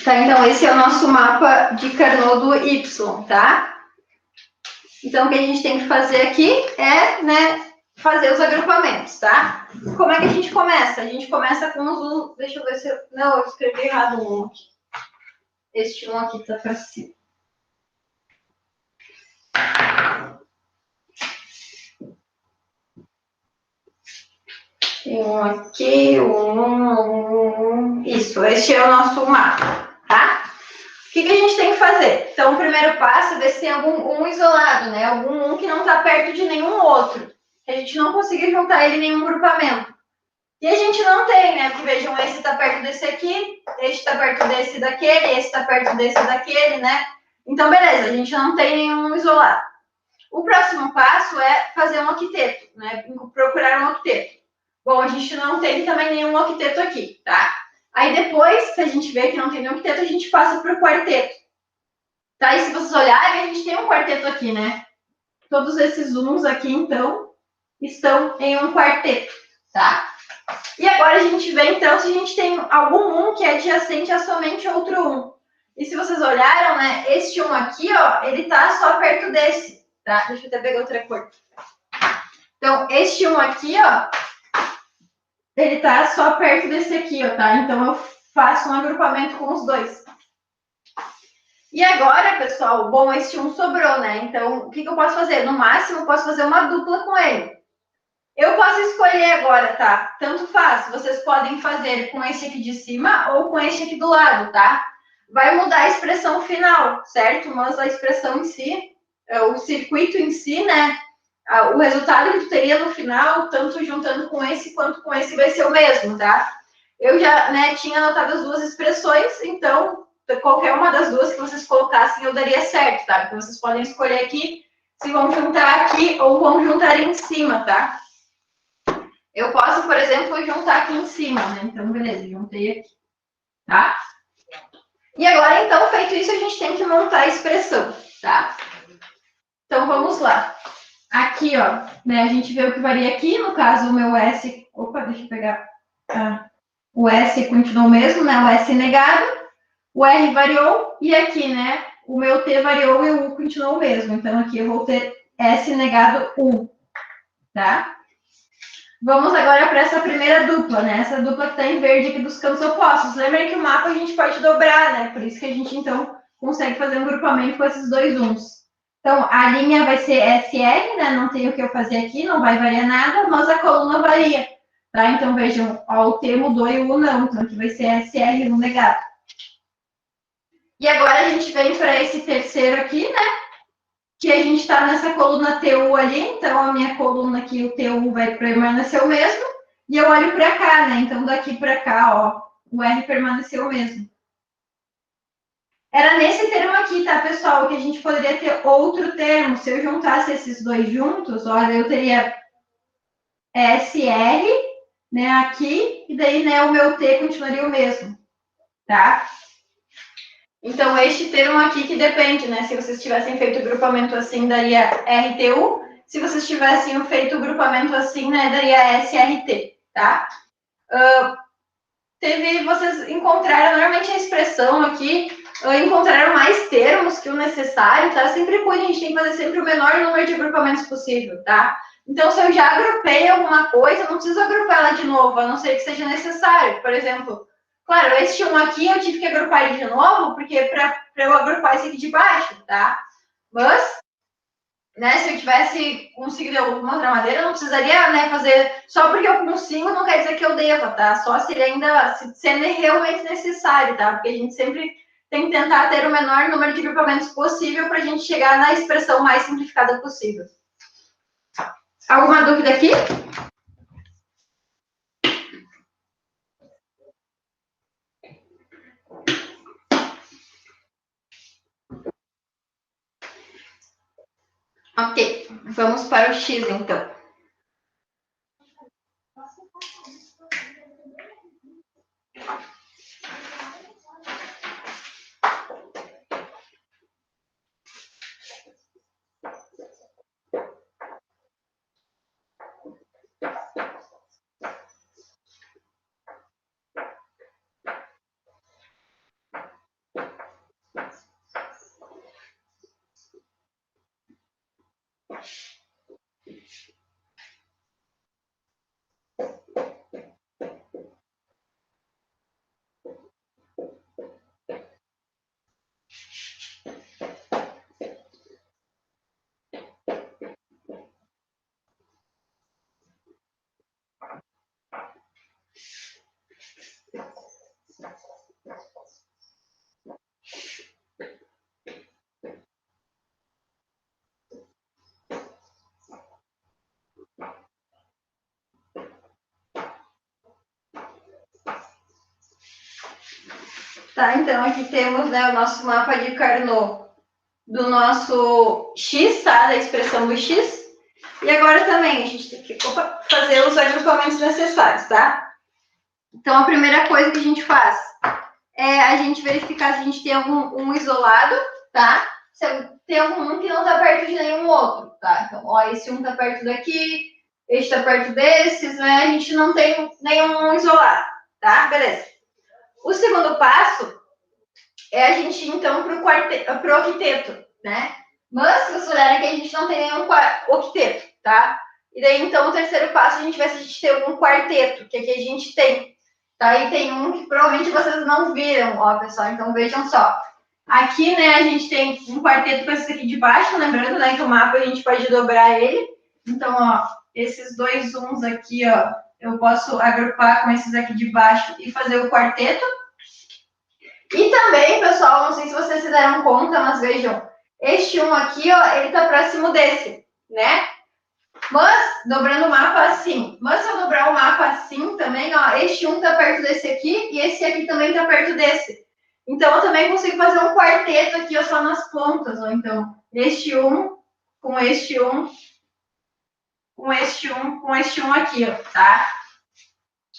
Tá, então esse é o nosso mapa de Carnot do Y, tá? Então o que a gente tem que fazer aqui é, né, fazer os agrupamentos, tá? Como é que a gente começa? A gente começa com os 1, deixa eu ver se eu... Não, eu escrevi errado um aqui. Este 1 aqui tá para cima. Tem um aqui, Isso, este é o nosso mapa, tá? O que a gente tem que fazer? Então, o primeiro passo é ver se tem algum isolado, né? Algum que não está perto de nenhum outro. Que a gente não conseguir juntar ele em nenhum grupamento. E a gente não tem, né? Porque vejam, esse está perto desse aqui, este está perto desse daquele, esse está perto desse daquele, né? Então, beleza, a gente não tem nenhum isolado. O próximo passo é fazer um octeto, né? Procurar um octeto. Bom, a gente não tem também nenhum octeto aqui, tá? Aí depois que a gente vê que não tem nenhum octeto, a gente passa para o quarteto. Tá? E se vocês olharem, a gente tem um quarteto aqui, né? Todos esses uns aqui, então, estão em um quarteto, tá? E agora a gente vê, então, se a gente tem algum que é adjacente a somente outro E se vocês olharam, né, este aqui, ó, ele tá só perto desse, tá? Deixa eu até pegar outra cor. Então, este aqui, ó, ele tá só perto desse aqui, ó, tá? Então, eu faço um agrupamento com os dois. E agora, pessoal, bom, este sobrou, né? Então, o que eu posso fazer? No máximo, eu posso fazer uma dupla com ele. Eu posso escolher agora, tá? Tanto faz. Vocês podem fazer com esse aqui de cima ou com este aqui do lado, tá? Vai mudar a expressão final, certo? Mas a expressão em si, o circuito em si, né? O resultado que tu teria no final, tanto juntando com esse quanto com esse, vai ser o mesmo, tá? Eu já, né, tinha anotado as duas expressões, então qualquer uma das duas que vocês colocassem eu daria certo, tá? Então vocês podem escolher aqui se vão juntar aqui ou vão juntar em cima, tá? Eu posso, por exemplo, juntar aqui em cima, né? Então, beleza, juntei aqui, tá? E agora, então, feito isso, a gente tem que montar a expressão, tá? Então, vamos lá. Aqui, ó, né, a gente vê o que varia aqui, no caso, o meu S... Opa, deixa eu pegar... o S continuou o mesmo, né? O S negado, o R variou, e aqui, né, o meu T variou e o U continuou o mesmo. Então, aqui eu vou ter S negado U, tá? Vamos agora para essa primeira dupla, né? Essa dupla que está em verde aqui dos campos opostos. Lembrem que o mapa a gente pode dobrar, né? Por isso que a gente, então, consegue fazer um grupamento com esses dois uns. Então, a linha vai ser SR, né? Não tem o que eu fazer aqui, não vai variar nada, mas a coluna varia, tá? Então, vejam, ó, o T mudou e o U não. Então, aqui vai ser SR U negado. E agora a gente vem para esse terceiro aqui, né? Que a gente está nessa coluna TU ali, então a minha coluna aqui, o TU vai permanecer o mesmo, e eu olho para cá, né? Então daqui para cá, ó, o R permaneceu o mesmo. Era nesse termo aqui, tá, pessoal, que a gente poderia ter outro termo. Se eu juntasse esses dois juntos, olha, eu teria SR, né, aqui, e daí, né, o meu T continuaria o mesmo, tá? Então, este termo aqui que depende, né? Se vocês tivessem feito o grupamento assim, daria RTU. Se vocês tivessem feito o grupamento assim, né, daria SRT, tá? Vocês encontraram, normalmente a expressão aqui, encontraram mais termos que o necessário, tá? Sempre cuide, a gente tem que fazer sempre o menor número de agrupamentos possível, tá? Então, se eu já agrupei alguma coisa, não preciso agrupar ela de novo, a não ser que seja necessário. Por exemplo, claro, esse aqui eu tive que agrupar ele de novo, porque para eu agrupar esse aqui de baixo, tá? Mas, né, se eu tivesse conseguido de alguma outra maneira, eu não precisaria, né, fazer... Só porque eu consigo não quer dizer que eu deva, tá? Só se ele ainda... Se ele é realmente necessário, tá? Porque a gente sempre tem que tentar ter o menor número de agrupamentos possível para a gente chegar na expressão mais simplificada possível. Alguma dúvida aqui? Ok, vamos para o X, então. Tá, então aqui temos, né, o nosso mapa de Carnot do nosso x, tá? Da expressão do x. E agora também a gente tem que fazer os agrupamentos necessários, tá? Então, a primeira coisa que a gente faz é a gente verificar se a gente tem algum isolado, tá? Se tem algum que não tá perto de nenhum outro, tá? Então, ó, esse um tá perto daqui, este tá perto desses, né? A gente não tem nenhum isolado, tá? Beleza. O segundo passo é a gente, então, pro octeto, né? Mas, se vocês olharem aqui, a gente não tem nenhum octeto, tá? E daí, então, o terceiro passo, a gente vai se a gente tem algum quarteto, que aqui a gente tem. Tá? E tem um que provavelmente vocês não viram, ó, pessoal. Então, vejam só. Aqui, né, a gente tem um quarteto com esse aqui de baixo, lembrando, né, que o mapa a gente pode dobrar ele. Então, ó, esses dois uns aqui, ó, eu posso agrupar com esses aqui de baixo e fazer o quarteto. E também, pessoal, não sei se vocês se deram conta, mas vejam, este um aqui, ó, ele tá próximo desse, né? Mas, dobrando o mapa assim. Mas se eu dobrar o mapa assim também, ó, este um tá perto desse aqui e esse aqui também tá perto desse. Então, eu também consigo fazer um quarteto aqui, ó, só nas pontas, ó. Então, este um, com este um, com este um, com este um aqui, ó, tá?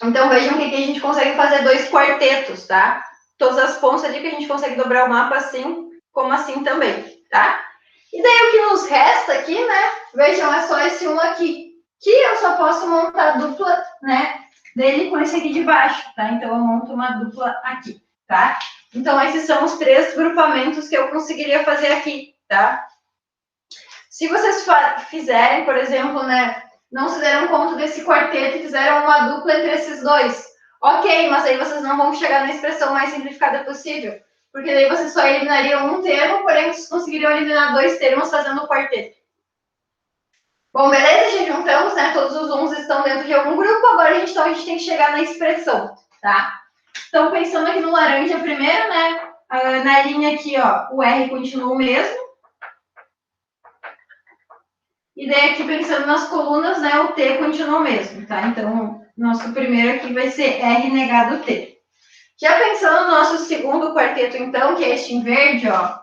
Então, vejam que aqui a gente consegue fazer dois quartetos, tá? Todas as pontas ali que a gente consegue dobrar o mapa assim, como assim também, tá? E daí o que nos resta aqui, né? Vejam, é só esse um aqui, que eu só posso montar dupla, né? Dele com esse aqui de baixo, tá? Então eu monto uma dupla aqui, tá? Então esses são os três grupamentos que eu conseguiria fazer aqui, tá? Se vocês fizerem, por exemplo, né? Não se deram conta desse quarteto e fizeram uma dupla entre esses dois. Ok, mas aí vocês não vão chegar na expressão mais simplificada possível. Porque daí vocês só eliminariam um termo, porém vocês conseguiriam eliminar dois termos fazendo o quarteto. Bom, beleza? Já juntamos, né? Todos os uns estão dentro de algum grupo. Agora a gente tem que chegar na expressão, tá? Então, pensando aqui no laranja primeiro, né? Na linha aqui, ó, o R continua o mesmo. E daí aqui, pensando nas colunas, né? O T continua o mesmo, tá? Então, nosso primeiro aqui vai ser R negado T. Já pensando no nosso segundo quarteto, então, que é este em verde, ó,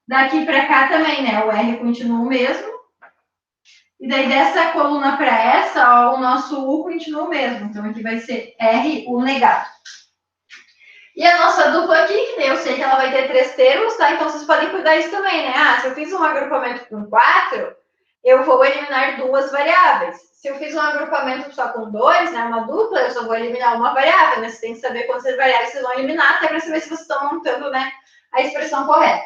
daqui para cá também, né? O R continua o mesmo. E daí dessa coluna para essa, ó, o nosso U continua o mesmo. Então aqui vai ser R, U negado. E a nossa dupla aqui, que eu sei que ela vai ter três termos, tá? Então vocês podem cuidar isso também, né? Ah, se eu fiz um agrupamento com 4, eu vou eliminar duas variáveis. Se eu fiz um agrupamento só com 2, né, uma dupla, eu só vou eliminar uma variável, né? Você tem que saber quantas variáveis vocês vão eliminar, até para saber se vocês estão montando, né, a expressão correta.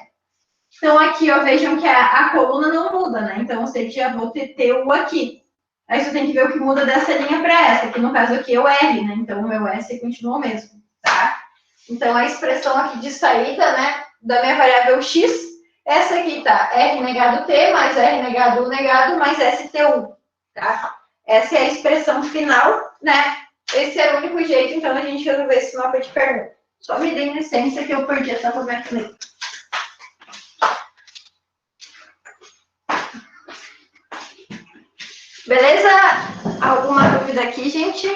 Então, aqui, ó, vejam que a coluna não muda, né? Então, eu sei que já vou ter U aqui. Aí, você tem que ver o que muda dessa linha para essa, que no caso aqui é o R, né? Então, o meu S continua o mesmo, tá? Então, a expressão aqui de saída, né, da minha variável X, essa aqui tá R negado T, mais R negado U negado, mais STU, tá? Essa é a expressão final, né? Esse é o único jeito, então, a gente resolver esse mapa de pergunta. Só me deem licença que eu perdi essa tabuleira. Beleza? Alguma dúvida aqui, gente?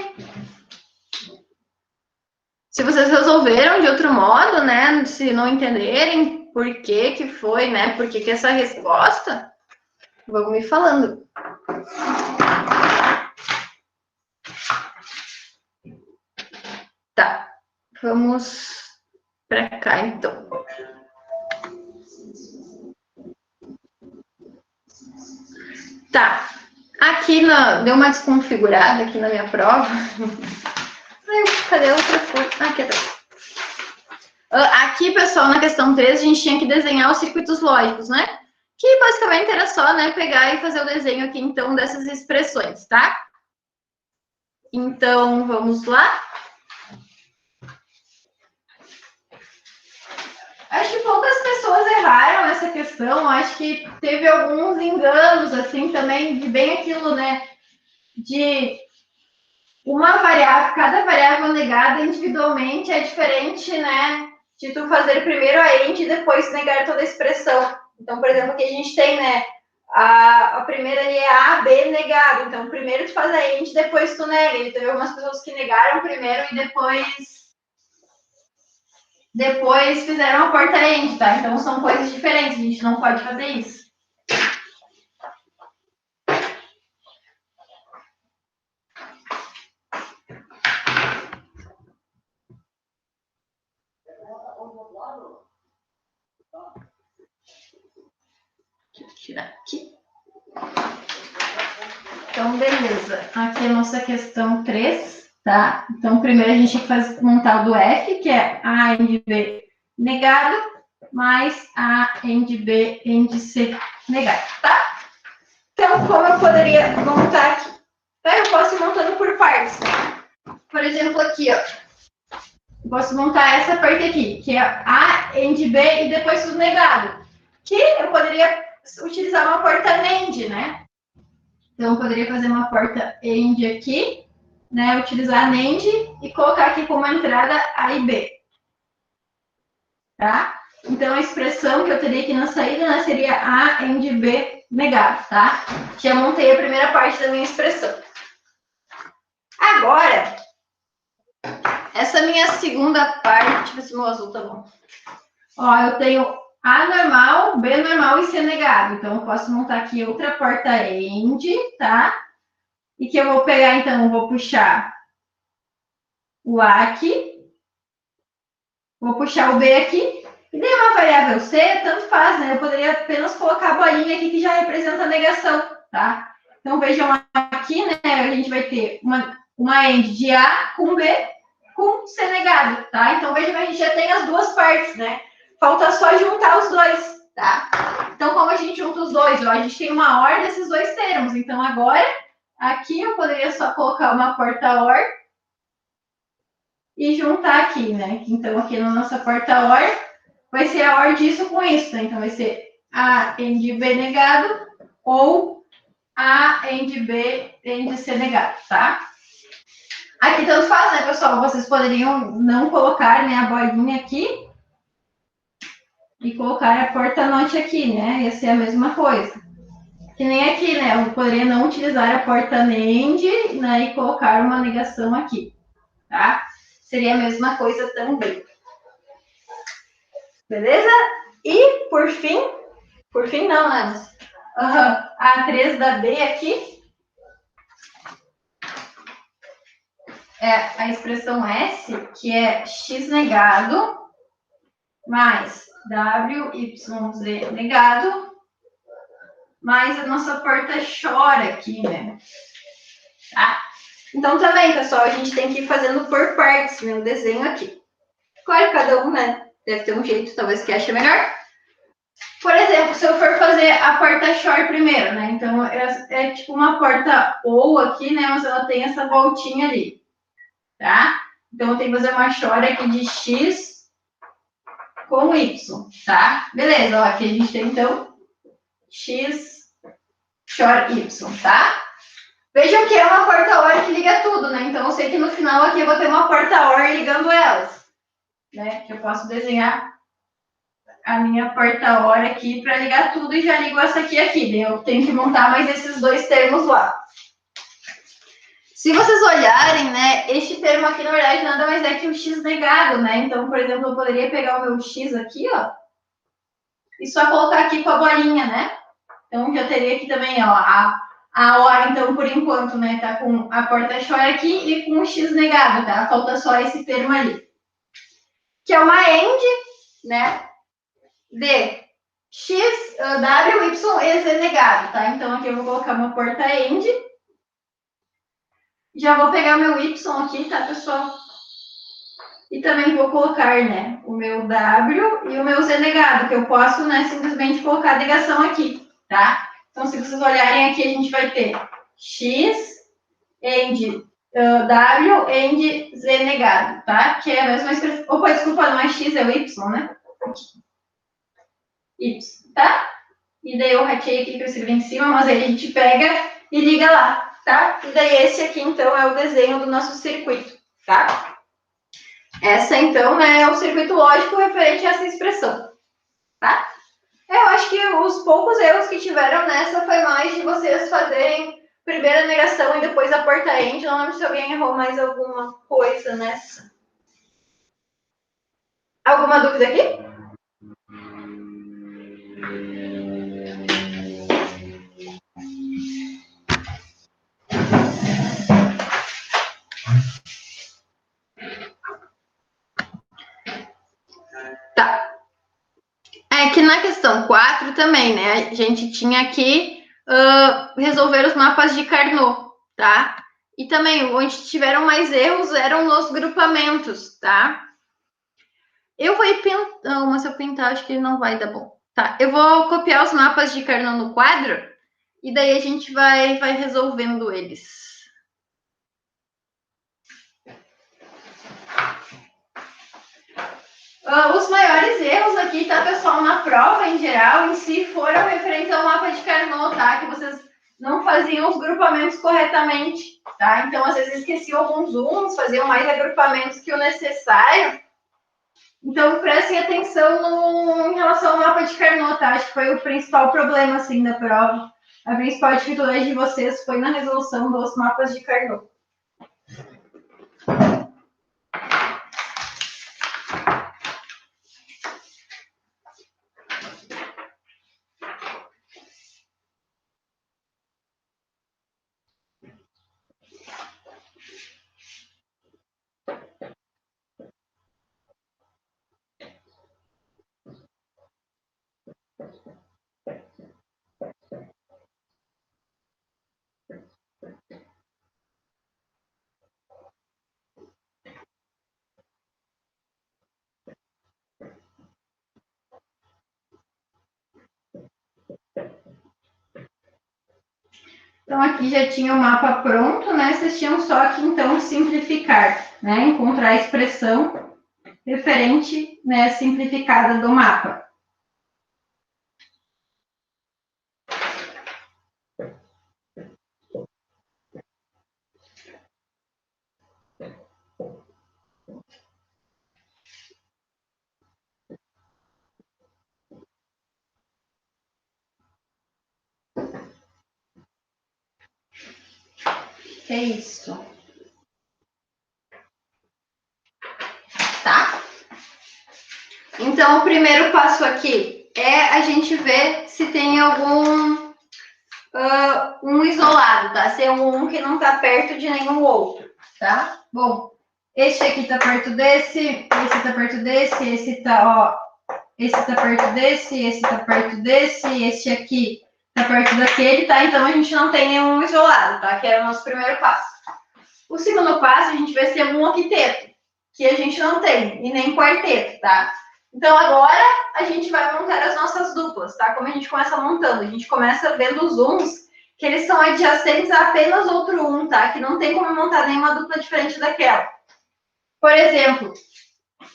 Se vocês resolveram de outro modo, né? Se não entenderem por que foi, né? Por que essa resposta, vão me falando. Tá. Vamos para cá, então. Tá. Aqui deu uma desconfigurada aqui na minha prova. Cadê a outra folha? Aqui atrás. Aqui, pessoal, na questão 3, a gente tinha que desenhar os circuitos lógicos, né? Que basicamente era só, né, pegar e fazer o desenho aqui, então, dessas expressões, tá? Então, vamos lá. Acho que poucas pessoas erraram essa questão. Acho que teve alguns enganos, assim, também, de bem aquilo, né? De uma variável, cada variável negada individualmente é diferente, né? De tu fazer primeiro a int e depois negar toda a expressão. Então, por exemplo, aqui a gente tem, né? A primeira ali é A, B negado. Então, primeiro tu faz a int, depois tu nega. E teve algumas pessoas que negaram primeiro e depois depois fizeram a porta AND, tá? Então são coisas diferentes, a gente não pode fazer isso. Deixa eu tirar aqui. Então, beleza. Aqui é a nossa questão 3, tá? Então, primeiro a gente faz montar o do F, que é A AND B negado, mais A AND B AND C negado, tá? Então, como eu poderia montar aqui? Então, eu posso ir montando por partes. Por exemplo, aqui, ó. Eu posso montar essa parte aqui, que é A AND B e depois tudo negado. Que eu poderia utilizar uma porta NAND, né? Então, eu poderia fazer uma porta AND aqui, né? Utilizar a NAND e colocar aqui como entrada A e B. Tá? Então, a expressão que eu teria aqui na saída, né, seria A AND B negado, tá? Já montei a primeira parte da minha expressão. Agora, essa minha segunda parte, deixa eu ver se o meu azul tá bom. Ó, eu tenho A normal, B normal e C negado. Então, eu posso montar aqui outra porta AND, tá? E que eu vou pegar, então, eu vou puxar o A aqui, vou puxar o B aqui, e daí uma variável C, tanto faz, né? Eu poderia apenas colocar a bolinha aqui que já representa a negação, tá? Então, vejam aqui, né? A gente vai ter uma AND de A com B com C negado, tá? Então, vejam que a gente já tem as duas partes, né? Falta só juntar os dois, tá? Então, como a gente junta os dois? Ó, a gente tem uma OR desses dois termos. Então, agora, aqui eu poderia só colocar uma porta OR e juntar aqui, né? Então, aqui na nossa porta OR, vai ser a OR disso com isso, né? Então, vai ser A AND B negado ou A AND B AND C negado, tá? Aqui tanto faz, né, pessoal? Vocês poderiam não colocar, né, a bolinha aqui e colocar a porta NOT aqui, né? Ia ser a mesma coisa. Que nem aqui, né? Eu poderia não utilizar a porta NAND, né, e colocar uma negação aqui, tá? Seria a mesma coisa também. Beleza? E, por fim não, né? A 3 da B aqui é a expressão S, que é x negado mais WYZ negado, mais a nossa porta chora aqui, né? Tá? Então, também, pessoal, a gente tem que ir fazendo por partes, meu desenho aqui. Claro, cada um, né? Deve ter um jeito, talvez, que ache melhor. Por exemplo, se eu for fazer a porta shore primeiro, né? Então, é tipo uma porta ou aqui, né? Mas ela tem essa voltinha ali, tá? Então, eu tenho que fazer uma shore aqui de x com y, tá? Beleza, ó, aqui a gente tem, então, x shore y, tá? Vejam que é uma porta OR que liga tudo, né? Então, eu sei que no final aqui eu vou ter uma porta OR ligando elas, né? Que eu posso desenhar a minha porta OR aqui para ligar tudo e já ligo essa aqui. Eu tenho que montar mais esses dois termos lá. Se vocês olharem, né, este termo aqui, na verdade, nada mais é que o x negado, né? Então, por exemplo, eu poderia pegar o meu x aqui, ó, e só colocar aqui com a bolinha, né? Então, já teria aqui também, ó, a OR, então, por enquanto, né, tá com a porta shore aqui e com o x negado, tá? Falta só esse termo ali. Que é uma AND, né, de x, w, y e z negado, tá? Então, aqui eu vou colocar uma porta AND. Já vou pegar meu y aqui, tá, pessoal? E também vou colocar, né, o meu w e o meu z negado, que eu posso, né, simplesmente colocar a negação aqui, tá? Então, se vocês olharem aqui, a gente vai ter x AND w AND z negado, tá? Que é a mesma expressão. Opa, desculpa, não é x, é o y, né? Y, tá? E daí eu ratei aqui que eu escrevi em cima, mas aí a gente pega e liga lá, tá? E daí esse aqui, então, é o desenho do nosso circuito, tá? Essa, então, né, é o circuito lógico referente a essa expressão, tá? Eu acho que os poucos erros que tiveram nessa foi mais de vocês fazerem primeiro a negação e depois a porta AND. Não lembro se alguém errou mais alguma coisa nessa. Alguma Tá. É que na questão 4 também, né? A gente tinha que resolver os mapas de Carnot, tá? E também, onde tiveram mais erros eram nos grupamentos, tá? Eu vou ir pintar, mas se eu pintar, acho que não vai dar bom. Tá, eu vou copiar os mapas de Carnot no quadro e daí a gente vai resolvendo eles. Os maiores erros aqui, tá, pessoal, na prova em geral, em si, foram referentes ao mapa de Carnot, tá? Que vocês não faziam os grupamentos corretamente, tá? Então, às vezes, esqueciam alguns zooms, faziam mais agrupamentos que o necessário. Então, prestem atenção em relação ao mapa de Carnot, tá? Acho que foi o principal problema, assim, da prova. A principal dificuldade de vocês foi na resolução dos mapas de Carnot. Então, aqui já tinha o mapa pronto, né? Vocês tinham só que, então, simplificar, né? Encontrar a expressão referente, né, simplificada do mapa. É isso. Tá? Então, o primeiro passo aqui é a gente ver se tem algum um isolado, tá? Se é um que não tá perto de nenhum outro, tá? Bom, esse aqui tá perto desse, esse tá perto desse, esse tá, ó, esse tá perto desse, esse tá perto desse, esse aqui tá perto daquele, tá? Então a gente não tem nenhum isolado, tá? Que é o nosso primeiro passo. O segundo passo, a gente vai ser um octeto, que a gente não tem, e nem quarteto, tá? Então agora a gente vai montar as nossas duplas, tá? Como a gente começa montando? A gente começa vendo os uns que eles são adjacentes a apenas outro um, tá? Que não tem como montar nenhuma dupla diferente daquela. Por exemplo,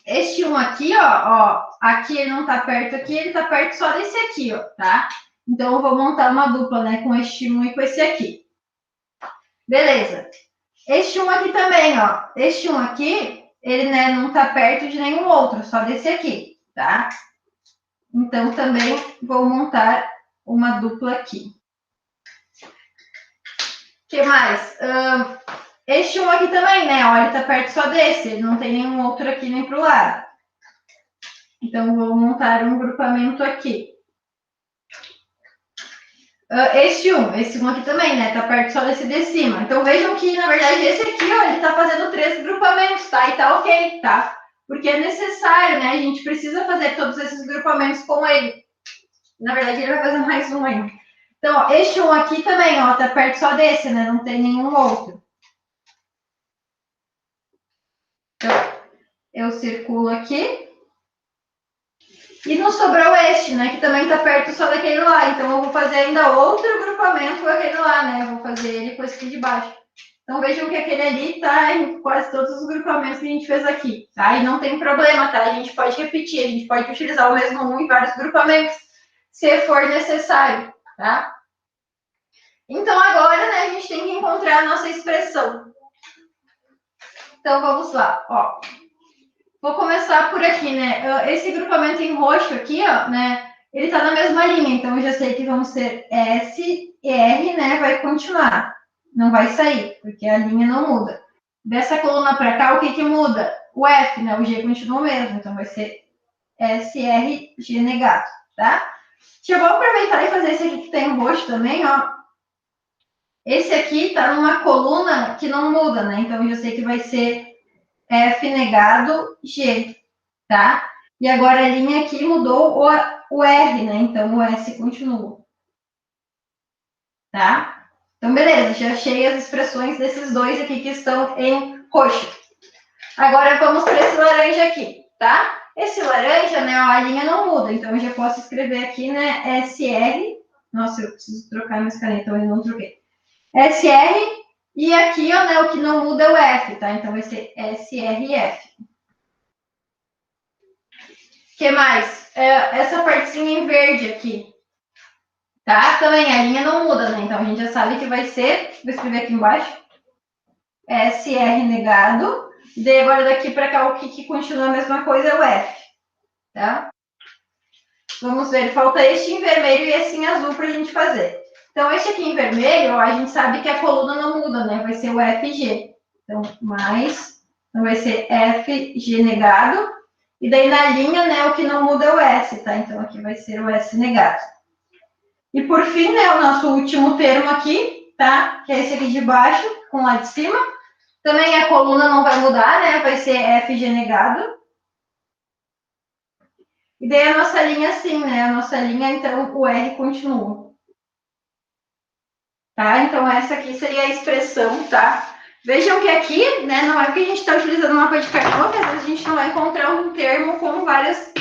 este um aqui, ó, aqui ele não tá perto aqui, ele tá perto só desse aqui, ó, tá? Então eu vou montar uma dupla, né, com este um e com esse aqui. Beleza. Este um aqui também, ó. Este um aqui, ele, né, não tá perto de nenhum outro, só desse aqui, tá? Então também vou montar uma dupla aqui. O que mais? Este um aqui também, né? Ó, ele tá perto só desse, ele não tem nenhum outro aqui nem pro lado. Então, vou montar um grupamento aqui. Esse um aqui também, né? Tá perto só desse de cima. Então, vejam que, na verdade, esse aqui, ó, ele tá fazendo 3 grupamentos, tá? E tá ok, tá? Porque é necessário, né? A gente precisa fazer todos esses grupamentos com ele. Na verdade, ele vai fazer mais um ainda. Então, ó, este um aqui também, ó, tá perto só desse, né? Não tem nenhum outro. Então, eu circulo aqui. E não sobrou este, né? Que também tá perto só daquele lá. Então, eu vou fazer ainda outro grupamento com aquele lá, né? Eu vou fazer ele com esse aqui de baixo. Então, vejam que aquele ali tá em quase todos os grupamentos que a gente fez aqui, tá? E não tem problema, tá? A gente pode repetir, a gente pode utilizar o mesmo um em vários grupamentos, se for necessário, tá? Então, agora, né, a gente tem que encontrar a nossa expressão. Então, vamos lá, ó. Vou começar por aqui, né? Esse grupamento em roxo aqui, ó, né? Ele tá na mesma linha, então eu já sei que vão ser S e R, né? Vai continuar, não vai sair, porque a linha não muda. Dessa coluna para cá, o que que muda? O F, né? O G continua o mesmo, então vai ser S, R, G negado, tá? Já vou aproveitar e fazer esse aqui que tem roxo também, ó. Esse aqui tá numa coluna que não muda, né? Então eu já sei que vai ser F negado, G, tá? E agora a linha aqui mudou o R, né? Então, o S continua. Tá? Então, beleza, já achei as expressões desses dois aqui que estão em roxo. Agora, vamos para esse laranja aqui, tá? Esse laranja, né, ó, a linha não muda, então eu já posso escrever aqui, né, SR. Nossa, eu preciso trocar minhas canetas, eu não troquei. SR, e aqui, ó, né, o que não muda é o F, tá? Então vai ser SRF. O que mais? Essa partezinha em verde aqui, tá? Também a linha não muda, né? Então a gente já sabe que vai ser, vou escrever aqui embaixo, SR negado. E daí agora daqui para cá o que continua a mesma coisa é o F, tá? Vamos ver, falta este em vermelho e esse em azul para a gente fazer. Então, este aqui em vermelho, ó, a gente sabe que a coluna não muda, né? Vai ser o FG. Então, mais, então vai ser FG negado. E daí na linha, né, o que não muda é o S, tá? Então, aqui vai ser o S negado. E por fim, né, o nosso último termo aqui, tá? Que é esse aqui de baixo, com lá de cima. Também a coluna não vai mudar, né? Vai ser FG negado. E daí a nossa linha sim, né? A nossa linha, então, o R continua. Tá? Então, essa aqui seria a expressão, tá? Vejam que aqui, né, não é porque a gente está utilizando um mapa de cartão, que às vezes a gente não vai encontrar um termo com várias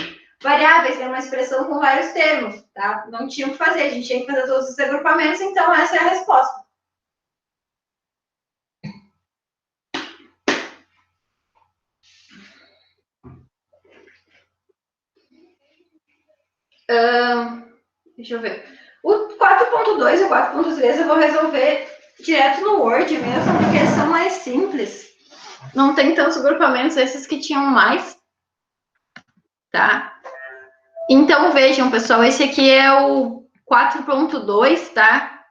variáveis, né? Uma expressão com vários termos, tá? Não tinha o que fazer, a gente tinha que fazer todos os agrupamentos, então essa é a resposta. Deixa eu ver. O 4.2 e o 4.3 eu vou resolver direto no Word mesmo, porque eles são mais simples. Não tem tantos grupamentos, esses que tinham mais, tá? Então, vejam, pessoal, esse aqui é o 4.2, tá?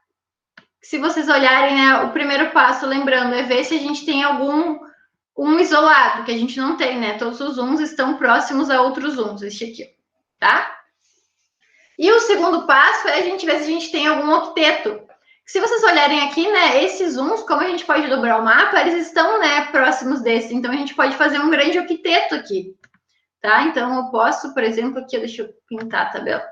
Se vocês olharem, né, o primeiro passo, lembrando, é ver se a gente tem algum isolado, que a gente não tem, né? Todos os uns estão próximos a outros uns, este aqui, tá? E o segundo passo é a gente ver se a gente tem algum octeto. Se vocês olharem aqui, né, esses uns, como a gente pode dobrar o mapa, eles estão, né, próximos desse. Então, a gente pode fazer um grande octeto aqui, tá? Então, eu posso, por exemplo, aqui, deixa eu pintar a tabela.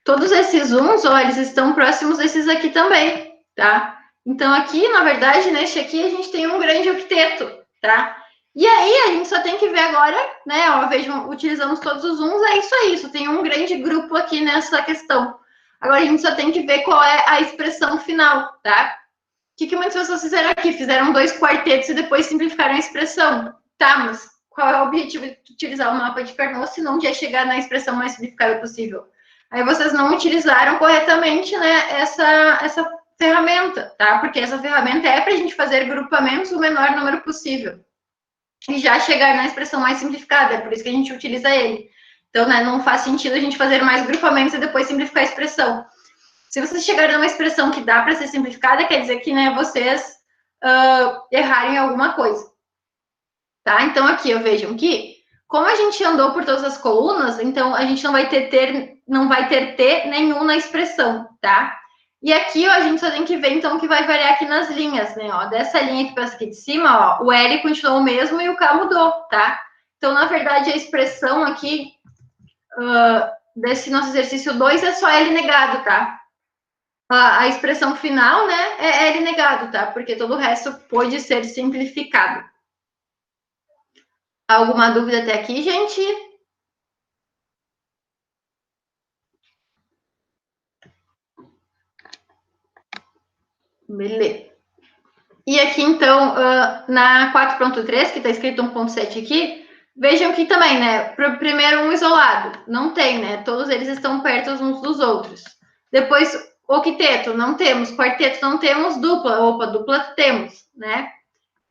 Todos esses uns, ó, eles estão próximos desses aqui também, tá? Então, aqui, na verdade, neste aqui, a gente tem um grande octeto, tá? E aí, a gente só tem que ver agora, né? Ó, vejam, utilizamos todos os uns, é isso aí, isso tem um grande grupo aqui nessa questão. Agora, a gente só tem que ver qual é a expressão final, tá? O que muitas pessoas fizeram aqui? Fizeram dois quartetos e depois simplificaram a expressão. Tá, mas qual é o objetivo de utilizar o mapa de Carnot se não quer chegar na expressão mais simplificada possível? Aí vocês não utilizaram corretamente, né, essa ferramenta, tá? Porque essa ferramenta é para a gente fazer grupamentos o menor número possível e já chegar na expressão mais simplificada, é por isso que a gente utiliza ele. Então, né, não faz sentido a gente fazer mais grupamentos e depois simplificar a expressão. Se vocês chegarem numa expressão que dá para ser simplificada, quer dizer que, né, vocês erraram em alguma coisa. Tá? Então, aqui, vejam que, como a gente andou por todas as colunas, então a gente não vai ter T nenhum na expressão, tá? E aqui, ó, a gente só tem que ver, então, que vai variar aqui nas linhas, né? Ó, dessa linha aqui para essa aqui de cima, ó, o L continuou o mesmo e o K mudou, tá? Então, na verdade, a expressão aqui desse nosso exercício 2 é só L negado, tá? A expressão final, né, é L negado, tá? Porque todo o resto pode ser simplificado. Alguma dúvida até aqui, gente? Beleza. E aqui, então, na 4.3, que está escrito 1.7 aqui, vejam que também, né, primeiro um isolado, não tem, né, todos eles estão perto uns dos outros. Depois, octeto, não temos, quarteto não temos, dupla temos, né?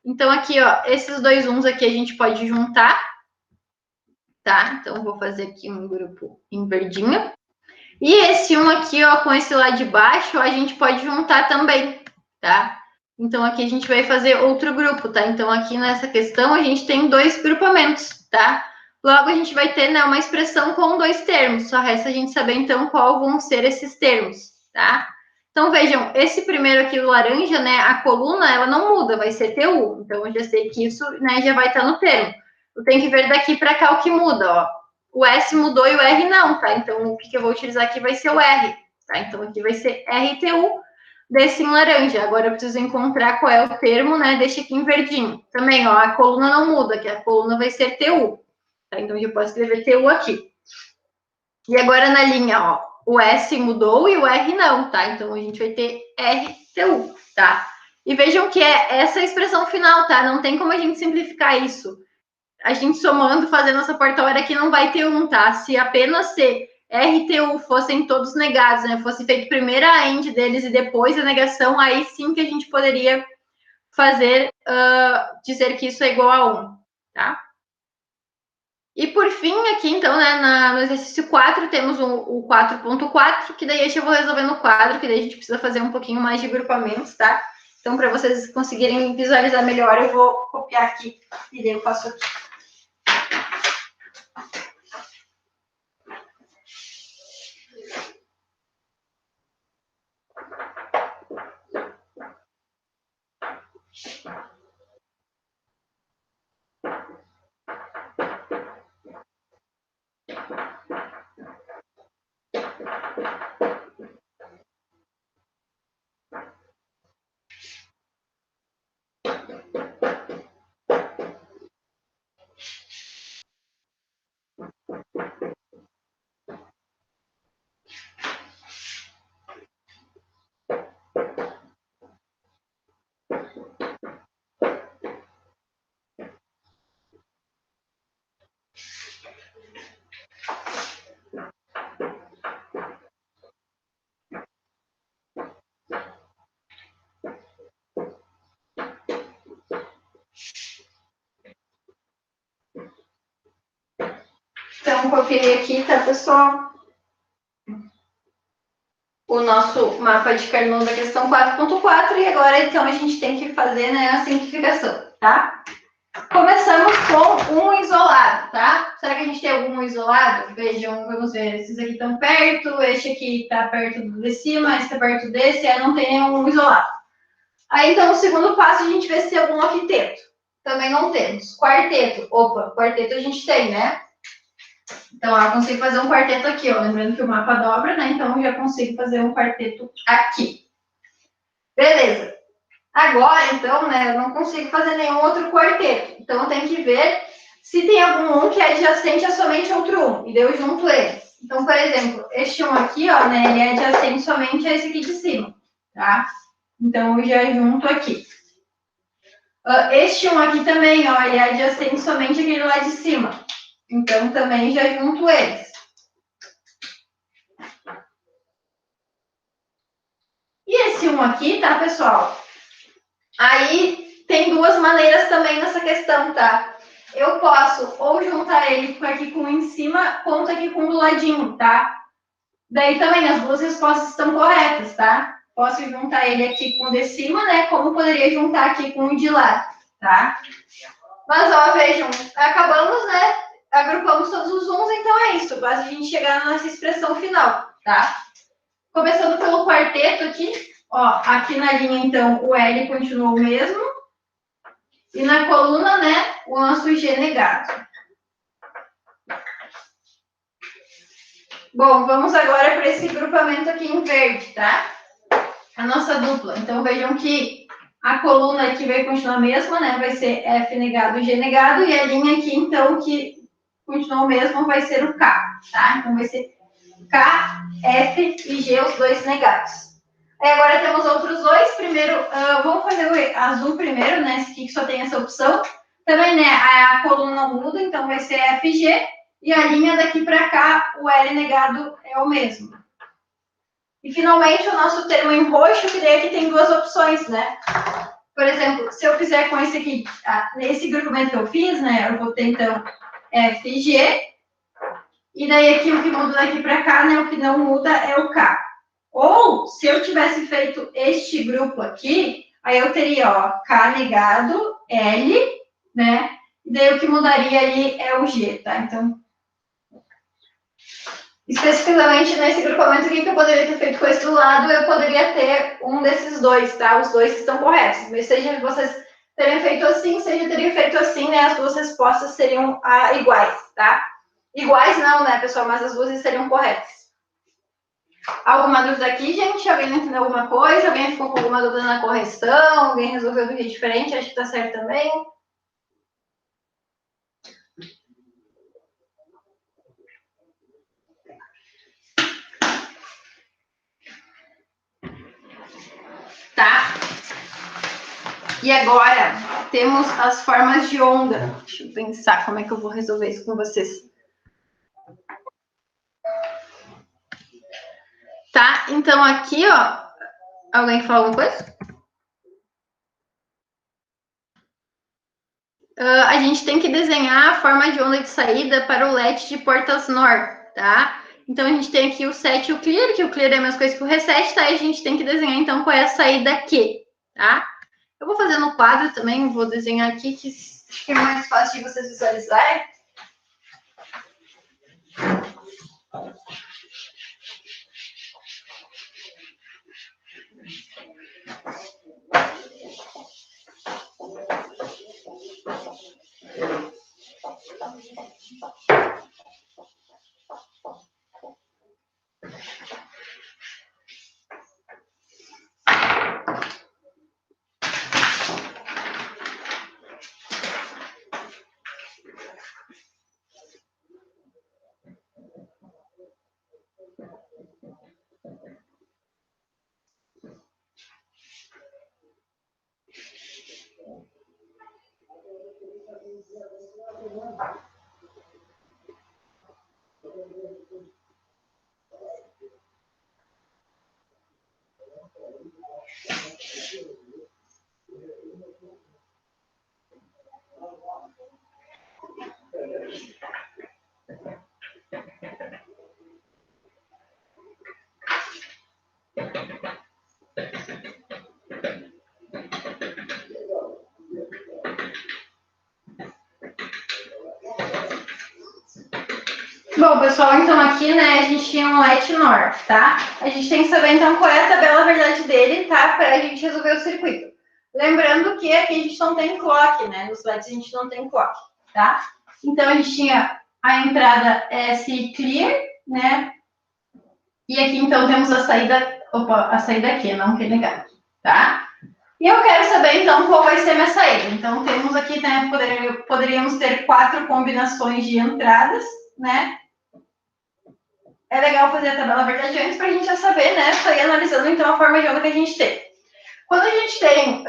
Então, aqui, ó, esses dois uns aqui a gente pode juntar, tá? Então, vou fazer aqui um grupo em verdinho. E esse um aqui, ó, com esse lá de baixo, a gente pode juntar também, tá? Então, aqui a gente vai fazer outro grupo, tá? Então, aqui nessa questão, a gente tem dois grupamentos, tá? Logo, a gente vai ter, né, uma expressão com dois termos. Só resta a gente saber, então, qual vão ser esses termos, tá? Então, vejam, esse primeiro aqui, o laranja, né, a coluna, ela não muda, vai ser TU. Então, eu já sei que isso, né, já vai estar no termo. tu tem que ver daqui para cá o que muda, ó. O S mudou e o R não, tá? Então, o que eu vou utilizar aqui vai ser o R, tá? Então, aqui vai ser RTU, desse em laranja. Agora, eu preciso encontrar qual é o termo, né? Deixa aqui em verdinho. Também, ó, a coluna não muda, que a coluna vai ser TU. Tá? Então, eu posso escrever TU aqui. E agora, na linha, ó, o S mudou e o R não, tá? Então, a gente vai ter RTU, tá? E vejam que é essa expressão final, tá? Não tem como a gente simplificar isso. A gente somando, fazendo essa porta-hora aqui, não vai ter um, tá? Se apenas C, RTU fossem todos negados, né? Fosse feito primeiro a AND deles e depois a negação, aí sim que a gente poderia fazer, dizer que isso é igual a 1, tá? E por fim, aqui, então, né, no exercício 4, temos o 4.4, que daí eu vou resolver no quadro, que daí a gente precisa fazer um pouquinho mais de grupamentos, tá? Então, para vocês conseguirem visualizar melhor, eu vou copiar aqui e daí eu faço aqui. Então, copiei aqui, tá, pessoal? O nosso mapa de Carnot da questão 4.4 e agora, então, a gente tem que fazer, né, a simplificação, tá? Começamos com um isolado, tá? Será que a gente tem algum isolado? Vejam, vamos ver, esses aqui estão perto, este aqui está perto de cima, esse está perto desse, aí não tem nenhum isolado. Aí, então, o segundo passo, a gente vê se tem algum octeto. Também não temos. Quarteto. Opa, quarteto a gente tem, né? Então, ó, eu consigo fazer um quarteto aqui, ó. Lembrando que o mapa dobra, né? Então, eu já consigo fazer um quarteto aqui. Beleza. Agora, então, né? Eu não consigo fazer nenhum outro quarteto. Então, eu tenho que ver se tem algum um que é adjacente a somente outro um. E daí eu junto eles. Então, por exemplo, este um aqui, ó, né? Ele é adjacente somente a esse aqui de cima, tá? Então, eu já junto aqui. Este um aqui também, ó, ele é adjacente somente aquele lá de cima. Então, também já junto eles. E esse um aqui, tá, pessoal? Aí, tem duas maneiras também nessa questão, tá? Eu posso ou juntar ele aqui com um em cima, quanto aqui com o do ladinho, tá? Daí também as duas respostas estão corretas, tá? Posso juntar ele aqui com o de cima, né? Como poderia juntar aqui com o de lá, tá? Mas, ó, vejam, acabamos, né? Agrupamos todos os uns, então é isso. Basta a gente chegar nessa expressão final, tá? Começando pelo quarteto aqui, ó, aqui na linha, então, o L continuou o mesmo. E na coluna, né, o nosso G negado. Bom, vamos agora para esse grupamento aqui em verde, tá? A nossa dupla. Então, vejam que a coluna aqui vai continuar a mesma, né? Vai ser F negado, G negado. E a linha aqui, então, que continua o mesmo, vai ser o K, tá? Então, vai ser K, F e G, os dois negados. Aí, agora temos outros dois. Primeiro, vamos fazer o azul primeiro, né? Esse aqui que só tem essa opção. Também, né? A coluna não muda, então vai ser F, G. E a linha daqui para cá, o L negado é o mesmo. E, finalmente, o nosso termo em roxo, que daí aqui tem duas opções, né? Por exemplo, se eu fizer com esse aqui, nesse grupamento que eu fiz, né? Eu vou ter, então, F, G. E daí aqui, o que muda daqui para cá, né? O que não muda é o K. Ou, se eu tivesse feito este grupo aqui, aí eu teria, ó, K negado, L, né? E daí o que mudaria ali é o G, tá? Então, especificamente nesse grupamento aqui que eu poderia ter feito com esse do lado, eu poderia ter um desses dois, tá? Os dois estão corretos. Mas seja vocês teria feito assim, se a gente teria feito assim, né, as duas respostas seriam iguais, tá? Iguais não, né, pessoal, mas as duas seriam corretas. Alguma dúvida aqui, gente? Alguém não entendeu alguma coisa? Alguém ficou com alguma dúvida na correção? Alguém resolveu do jeito diferente? Acho que tá certo também. Tá? E agora temos as formas de onda. Deixa eu pensar como é que eu vou resolver isso com vocês. Tá? Então aqui, ó. Alguém falou alguma coisa? A gente tem que desenhar a forma de onda de saída para o LED de portas NOR, tá? Então a gente tem aqui o set e o clear, que o clear é a mesma coisa que o reset, tá? E a gente tem que desenhar então qual é a saída aqui, tá? Eu vou fazer no quadro também, vou desenhar aqui, que acho que é mais fácil de vocês visualizarem. Bom, pessoal, então aqui, né, a gente tinha um LED NOR, tá? A gente tem que saber, então, qual é a tabela verdade dele, tá? Para a gente resolver o circuito. Lembrando que aqui a gente não tem clock, né? Nos LEDs a gente não tem clock, tá? Então, a gente tinha a entrada S clear, né? E aqui, então, temos a saída... Opa, a saída aqui, não que negar, tá? E eu quero saber, então, qual vai ser a minha saída. Então, temos aqui, né, poderíamos ter 4 combinações de entradas, né? É legal fazer a tabela verdade antes para a gente já saber, né? Sair analisando, então, a forma de onda que a gente tem. Quando a gente tem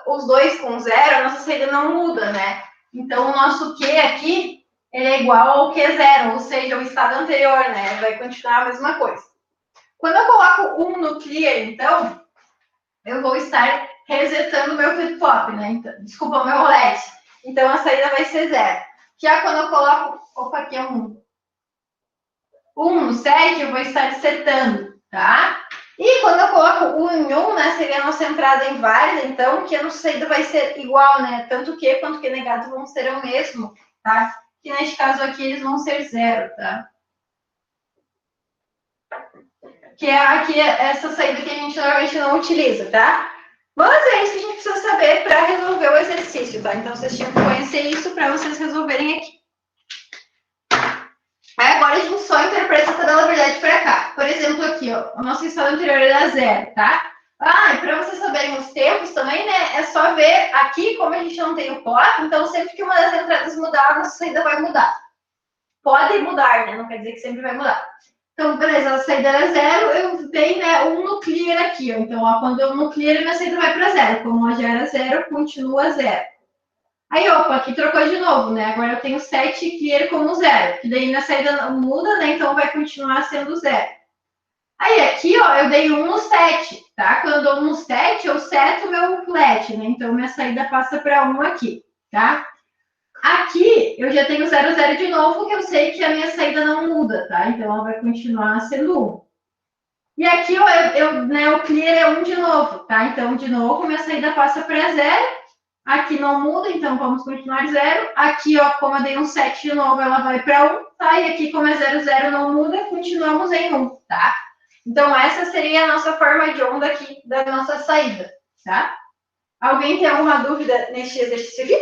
os dois com zero, a nossa saída não muda, né? Então, o nosso Q aqui, ele é igual ao Q0, ou seja, o estado anterior, né? Vai continuar a mesma coisa. Quando eu coloco 1 no clear, então, eu vou estar resetando o meu flip-flop, né? Então, desculpa, o meu LED. Então, a saída vai ser 0. Já quando eu coloco... Opa, aqui é 1. 1 no 7, eu vou estar setando, tá? E quando eu coloco 1 em 1, né, seria a nossa entrada inválida, então, que a nossa saída vai ser igual, né? Tanto Q quanto Q negado vão ser o mesmo, tá? Que neste caso aqui eles vão ser 0, tá? Que é aqui essa saída que a gente normalmente não utiliza, tá? Mas é isso que a gente precisa saber para resolver o exercício, tá? Então, vocês tinham que conhecer isso para vocês resolverem aqui. Aí agora a gente só interpreta a tabela verdade para cá. Por exemplo, aqui, ó, o nosso estado anterior era 0, tá? Ah, e para vocês saberem os tempos também, né? É só ver aqui, como a gente não tem o clock, então sempre que uma das entradas mudar, a nossa saída vai mudar. Pode mudar, né? Não quer dizer que sempre vai mudar. Então, beleza, a saída era 0, eu tenho, né, um no clear aqui, ó. Então, ó, quando eu no clear, minha saída vai para 0. Como ela já era 0, continua 0. Aí, opa, aqui trocou de novo, né? Agora eu tenho 7 clear como 0. Que daí minha saída não muda, né? Então vai continuar sendo 0. Aí aqui, ó, eu dei 1 no 7, tá? Quando eu dou 1 no 7, eu seto o meu flat, né? Então minha saída passa para 1 aqui, tá? Aqui eu já tenho 0, 0 de novo, que eu sei que a minha saída não muda, tá? Então ela vai continuar sendo 1. E aqui né, o clear é 1 de novo, tá? Então, de novo, minha saída passa para 0. Aqui não muda, então vamos continuar 0. Aqui, ó, como eu dei um 7 de novo, ela vai para 1, tá? E aqui, como é 0, 0 não muda, continuamos em 1, tá? Então, essa seria a nossa forma de onda aqui da nossa saída, tá? Alguém tem alguma dúvida neste exercício aqui?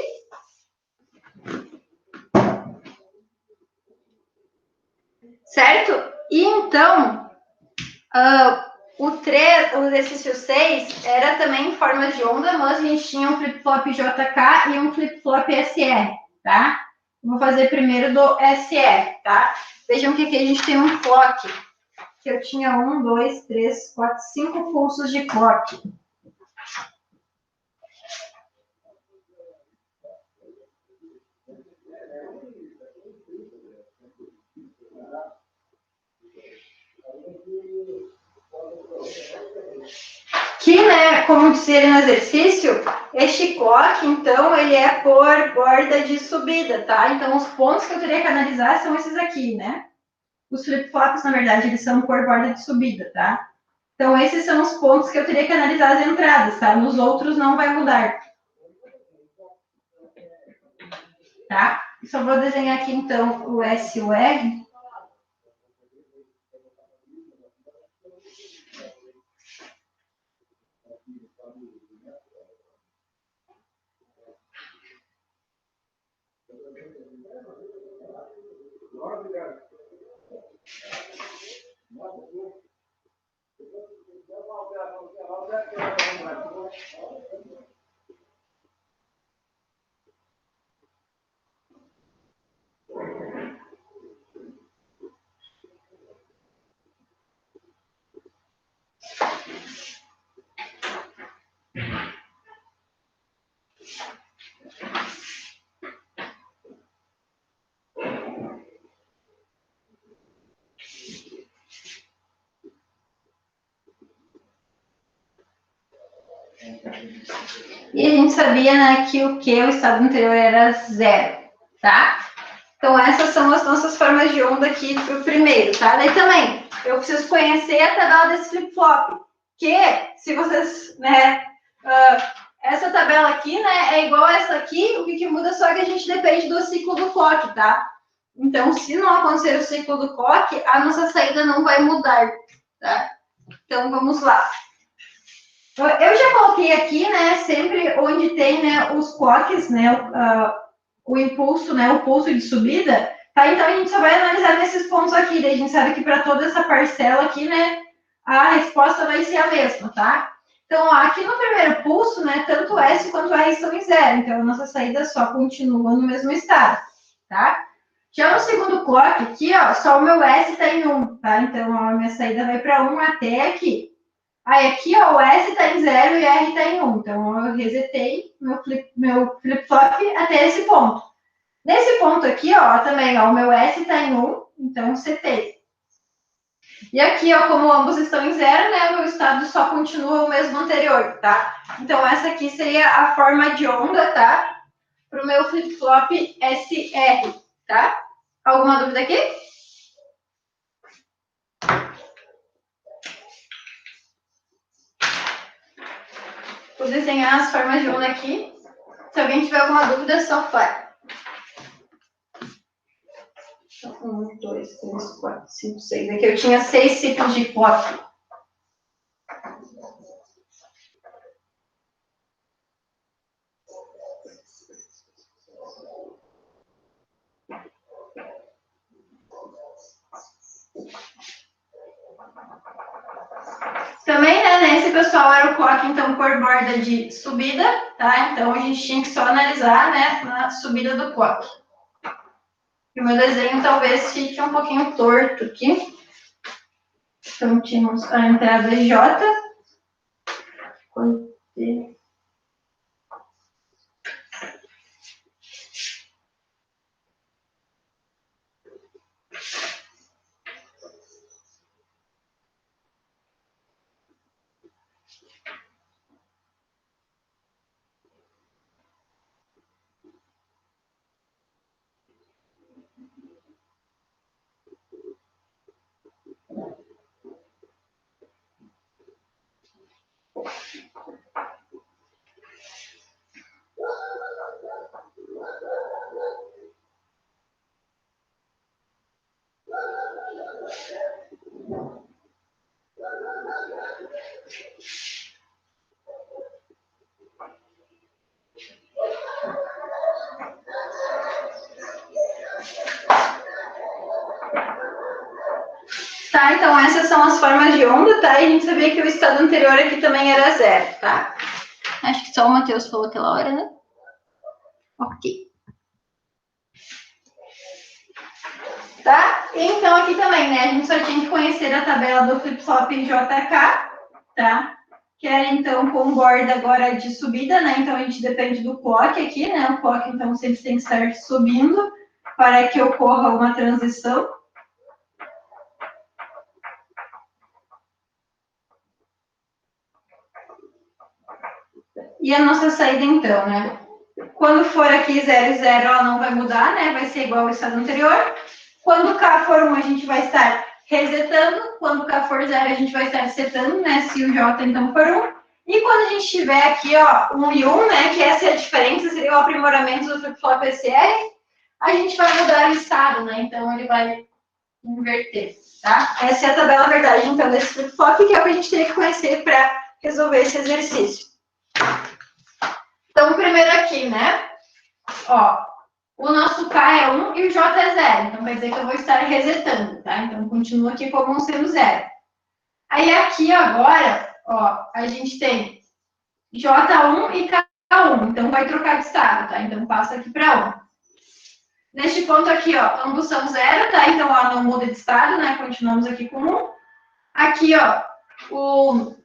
Certo? E então, o exercício 6 era também em forma de onda, mas a gente tinha um flip-flop JK e um flip-flop SR, tá? Vou fazer primeiro do SR, tá? Vejam que aqui a gente tem um clock, que eu tinha 1, 2, 3, 4, 5 pulsos de clock. Que, né, como dizia no exercício, este clock, então, ele é por borda de subida, tá? Então, os pontos que eu teria que analisar são esses aqui, né? Os flip-flops, na verdade, eles são por borda de subida, tá? Então, esses são os pontos que eu teria que analisar as entradas, tá? Nos outros não vai mudar. Tá? Só vou desenhar aqui, então, o S e o R. E a gente sabia, né, que o Q, o estado anterior, era 0, tá? Então, essas são as nossas formas de onda aqui para o primeiro, tá? Daí também, eu preciso conhecer a tabela desse flip-flop, que, se vocês, né, essa tabela aqui, né, é igual a essa aqui, o que muda só é que a gente depende do ciclo do clock, tá? Então, se não acontecer o ciclo do clock, a nossa saída não vai mudar, tá? Então, vamos lá. Eu já coloquei aqui, né, sempre onde tem, né, os clocks, né, o impulso, né, o pulso de subida, tá? Então, a gente só vai analisar nesses pontos aqui, daí a gente sabe que para toda essa parcela aqui, né, a resposta vai ser a mesma, tá? Então, aqui no primeiro pulso, né, tanto S quanto R estão em 0, então a nossa saída só continua no mesmo estado, tá? Já no segundo clock aqui, ó, só o meu S está em 1, tá? Então, ó, a minha saída vai para 1 até aqui. Aí aqui, ó, o S está em 0 e o R está em 1. Então, eu resetei meu flip-flop até esse ponto. Nesse ponto aqui, ó, também, ó, o meu S está em 1, então setei. E aqui, ó, como ambos estão em 0, né, o meu estado só continua o mesmo anterior, tá? Então, essa aqui seria a forma de onda, tá? Para o meu flip-flop SR, tá? Alguma dúvida aqui? Vou desenhar as formas de onda aqui. Se alguém tiver alguma dúvida, é só fala. 1, 2, 3, 4, 5, 6. Aqui eu tinha 6 ciclos de clock. Também, né, nesse pessoal era o clock, então, por borda de subida, tá? Então, a gente tinha que só analisar, né, na subida do clock. E o meu desenho talvez fique um pouquinho torto aqui. Então, tínhamos a entrada J. Tá, então essas são as formas de onda, tá? E a gente sabia que o estado anterior aqui também era zero, tá? Acho que só o Matheus falou aquela hora, né? Ok. Tá? Então aqui também, né? A gente só tinha que conhecer a tabela do flip-flop JK, tá? Que era então com borda agora de subida, né? Então a gente depende do clock aqui, né? O clock então sempre tem que estar subindo para que ocorra uma transição. E a nossa saída então, né? Quando for aqui 0, 0, ela não vai mudar, né? Vai ser igual ao estado anterior. Quando K for 1, a gente vai estar resetando. Quando K for 0, a gente vai estar setando, né? Se o J então for 1. E quando a gente tiver aqui, ó, 1 e 1, né? Que essa é a diferença, seria o aprimoramento do flip-flop SR, a gente vai mudar o estado, né? Então ele vai inverter, tá? Essa é a tabela verdade, então, desse flip-flop, que é o que a gente teria que conhecer para resolver esse exercício. Então, primeiro aqui, né? Ó, o nosso K é 1 e o J é 0. Então, quer dizer que eu vou estar resetando, tá? Então, continua aqui como sendo 0. Aí, aqui agora, ó, a gente tem J1 e K1. Então, vai trocar de estado, tá? Então, passa aqui para 1. Neste ponto aqui, ó, ambos são 0, tá? Então, ó, não muda de estado, né? Continuamos aqui com 1. Aqui, ó, o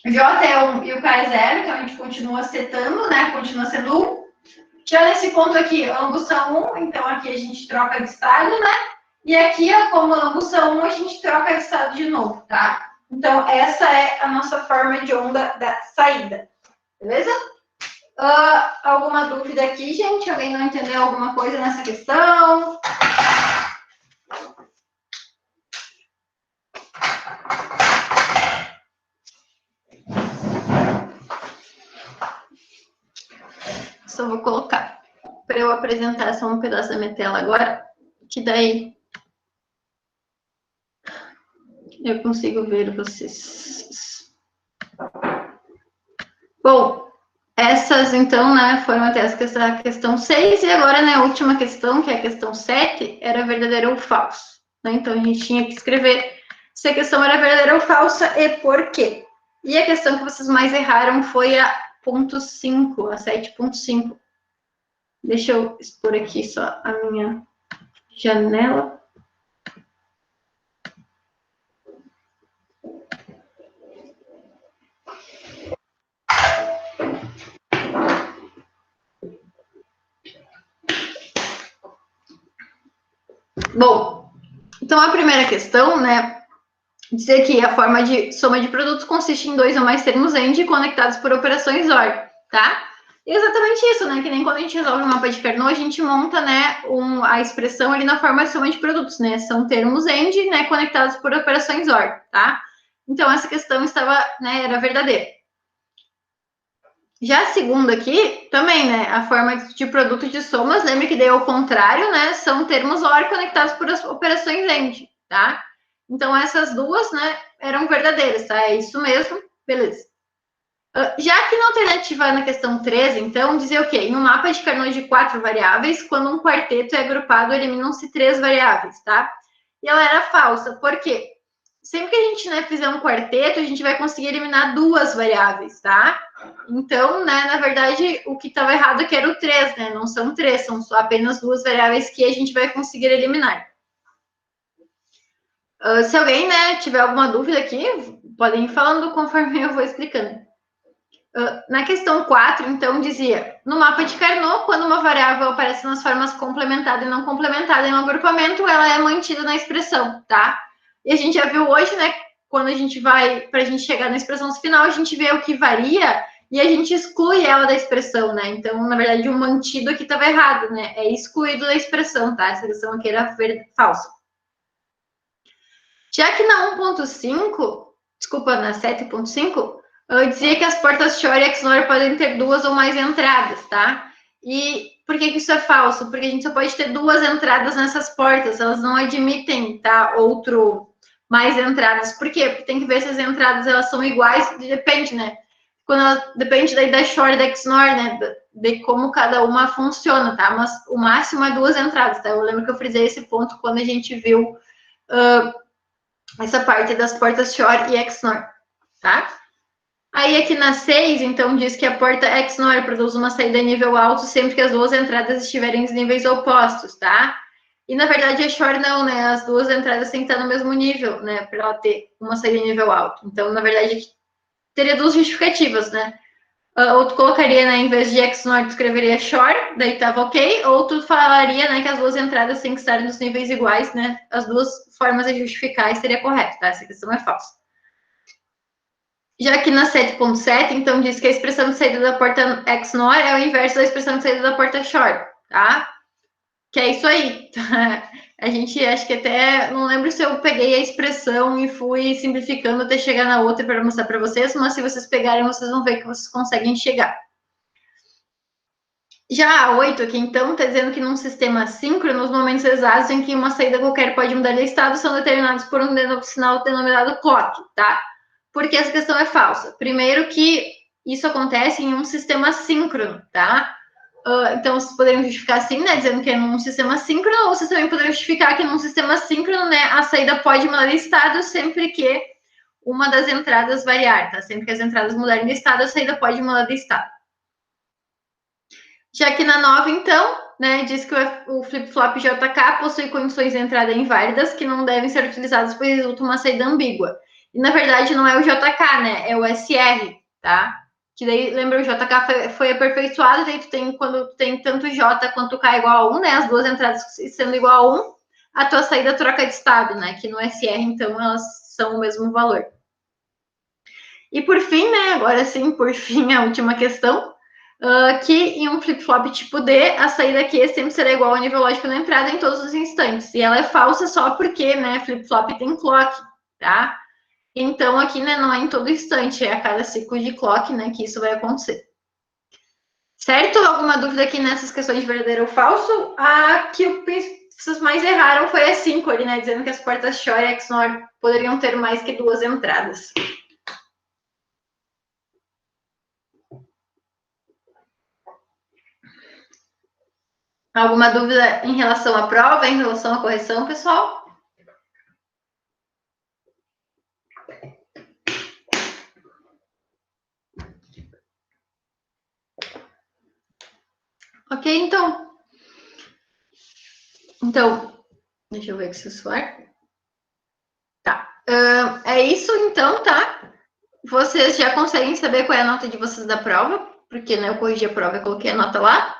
J é 1 e o K é 0. Então, a gente continua setando, né? Continua sendo 1. Já nesse ponto aqui, ambos são 1, então aqui a gente troca de estado, né? E aqui, ó, como ambos são 1, a gente troca de estado de novo, tá? Então, essa é a nossa forma de onda da saída, beleza? Alguma dúvida aqui, gente? Alguém não entendeu alguma coisa nessa questão? Só vou colocar para eu apresentar só um pedaço da minha tela agora, que daí eu consigo ver vocês. Bom, essas, então, né, foram até a questão 6, e agora, né, a última questão, que é a questão 7, era verdadeiro ou falso. Né? Então, a gente tinha que escrever se a questão era verdadeira ou falsa e por quê. E a questão que vocês mais erraram foi a ponto 5, a 7.5. Deixa eu expor aqui só a minha janela. Bom, então a primeira questão, né, dizer que a forma de soma de produtos consiste em 2 ou mais termos AND conectados por operações OR, tá? E exatamente isso, né, que nem quando a gente resolve o mapa de Carnot, a gente monta, né, a expressão ali na forma de soma de produtos, né, são termos AND, né, conectados por operações OR, tá? Então, essa questão estava, né, era verdadeira. Já a segunda aqui, também, né, a forma de produto de somas, lembre que daí ao contrário, né, são termos OR conectados por operações AND, tá? Então, essas duas, né, eram verdadeiras, tá? É isso mesmo, beleza. Já aqui na alternativa na questão 13, então, dizer o quê? Em um mapa de Carnot de 4 variáveis, quando um quarteto é agrupado, eliminam-se 3 variáveis, tá? E ela era falsa, por quê? Sempre que a gente, né, fizer um quarteto, a gente vai conseguir eliminar 2 variáveis, tá? Então, né, na verdade, o que estava errado é que era o 3, né? Não são 3, são só apenas 2 variáveis que a gente vai conseguir eliminar. Se alguém, né, tiver alguma dúvida aqui, podem ir falando conforme eu vou explicando. Na questão 4, então, dizia, no mapa de Carnot, quando uma variável aparece nas formas complementada e não complementada em um agrupamento, ela é mantida na expressão, tá? E a gente já viu hoje, né, quando a gente vai, para a gente chegar na expressão final, a gente vê o que varia e a gente exclui ela da expressão, né? Então, na verdade, o mantido aqui estava errado, né? É excluído da expressão, tá? Essa questão aqui era falsa. Já que na 1.5, desculpa, na 7.5, eu dizia que as portas Shor e XNOR podem ter 2 ou mais entradas, tá? E por que isso é falso? Porque a gente só pode ter 2 entradas nessas portas, elas não admitem, tá? Mais entradas. Por quê? Porque tem que ver se as entradas elas são iguais, depende, né? Depende daí da Shor e da XNOR, né? De como cada uma funciona, tá? Mas o máximo é 2 entradas, tá? Eu lembro que eu frisei esse ponto quando a gente viu essa parte das portas Shore e XNOR, tá? Aí aqui na 6, então, diz que a porta XNOR produz uma saída nível alto sempre que as duas entradas estiverem em níveis opostos, tá? E na verdade a Shore não, né? As duas entradas têm que estar no mesmo nível, né? Para ela ter uma saída em nível alto. Então, na verdade, teria duas justificativas, né? Ou tu colocaria, né, em vez de XNOR, tu escreveria Shore, daí tava ok, ou tu falaria, né, que as duas entradas têm que estar nos níveis iguais, né? As duas formas de justificar e seria correto, tá? Essa questão é falsa. Já que na 7.7, então, diz que a expressão de saída da porta XNOR é o inverso da expressão de saída da porta Shore, tá? Que é isso aí. A gente, acho que até, não lembro se eu peguei a expressão e fui simplificando até chegar na outra para mostrar para vocês, mas se vocês pegarem, vocês vão ver que vocês conseguem chegar. Já a 8 aqui, então, está dizendo que num sistema síncrono, os momentos exatos em que uma saída qualquer pode mudar de estado são determinados por um sinal denominado clock, tá? Porque essa questão é falsa. Primeiro que isso acontece em um sistema síncrono, tá? Então, vocês poderiam justificar assim, né? Dizendo que é num sistema síncrono, ou vocês também poderiam justificar que num sistema síncrono, né, a saída pode mudar de estado sempre que uma das entradas variar, tá? Sempre que as entradas mudarem de estado, a saída pode mudar de estado. Já que na 9, então, né, diz que o flip-flop JK possui condições de entrada inválidas que não devem ser utilizadas, pois resulta uma saída ambígua. E, na verdade, não é o JK, né? É o SR, tá? Que daí, lembra, o JK foi aperfeiçoado, daí tu tem, quando tu tem tanto J quanto K igual a 1, né? As duas entradas sendo igual a 1, a tua saída troca de estado, né? Que no SR, então, elas são o mesmo valor. E por fim, né? Agora sim, por fim, a última questão. Que em um flip-flop tipo D, a saída Q sempre será igual ao nível lógico da entrada em todos os instantes. E ela é falsa só porque, né, flip-flop tem clock, tá? Então, aqui, né, não é em todo instante, é a cada ciclo de clock, né, que isso vai acontecer. Certo? Alguma dúvida aqui nessas questões de verdadeiro ou falso? A que vocês mais erraram foi a 5 ali, né, dizendo que as portas Shore e XNOR poderiam ter mais que duas entradas. Alguma dúvida em relação à prova, em relação à correção, pessoal? Ok, então. Então, deixa eu ver aqui se isso vai. Tá. É isso, então, tá? Vocês já conseguem saber qual é a nota de vocês da prova, porque né, eu corrigi a prova e coloquei a nota lá.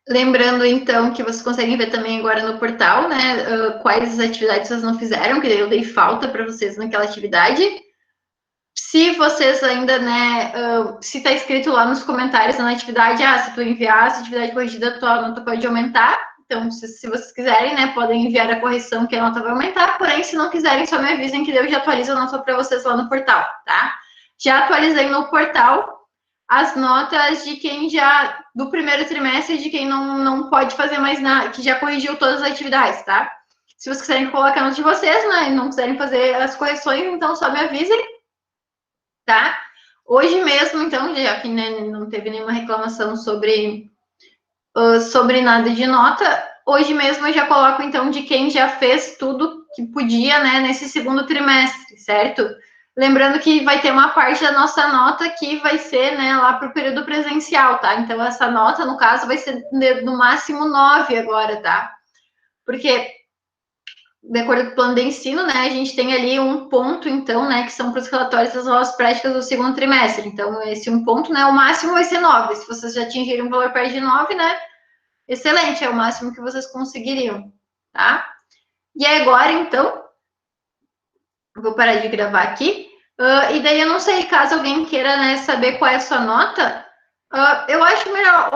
Lembrando, então, que vocês conseguem ver também agora no portal, né, quais atividades vocês não fizeram, que daí eu dei falta para vocês naquela atividade. Se vocês ainda, né, se está escrito lá nos comentários na atividade, se tu enviar essa atividade corrigida, tua nota pode aumentar. Então, se vocês quiserem, né, podem enviar a correção que a nota vai aumentar. Porém, se não quiserem, só me avisem que eu já atualizo a nota para vocês lá no portal, tá? Já atualizei no portal as notas de quem já, do primeiro trimestre, de quem não pode fazer mais nada, que já corrigiu todas as atividades, tá? Se vocês quiserem colocar a nota de vocês, né, e não quiserem fazer as correções, então só me avisem, tá? Hoje mesmo, então, já que né, não teve nenhuma reclamação sobre nada de nota, hoje mesmo eu já coloco, então, de quem já fez tudo que podia, né, nesse segundo trimestre, certo? Lembrando que vai ter uma parte da nossa nota que vai ser, né, lá para o período presencial, tá? Então, essa nota, no caso, vai ser no máximo 9 agora, tá? Porque de acordo com o plano de ensino, né, a gente tem ali um ponto, então, né, que são para os relatórios das aulas práticas do segundo trimestre. Então, esse um ponto, né, o máximo vai ser 9. Se vocês já atingirem um valor perto de 9, né, excelente, é o máximo que vocês conseguiriam, tá? E agora, então, vou parar de gravar aqui. E daí, eu não sei, caso alguém queira, né, saber qual é a sua nota, eu acho melhor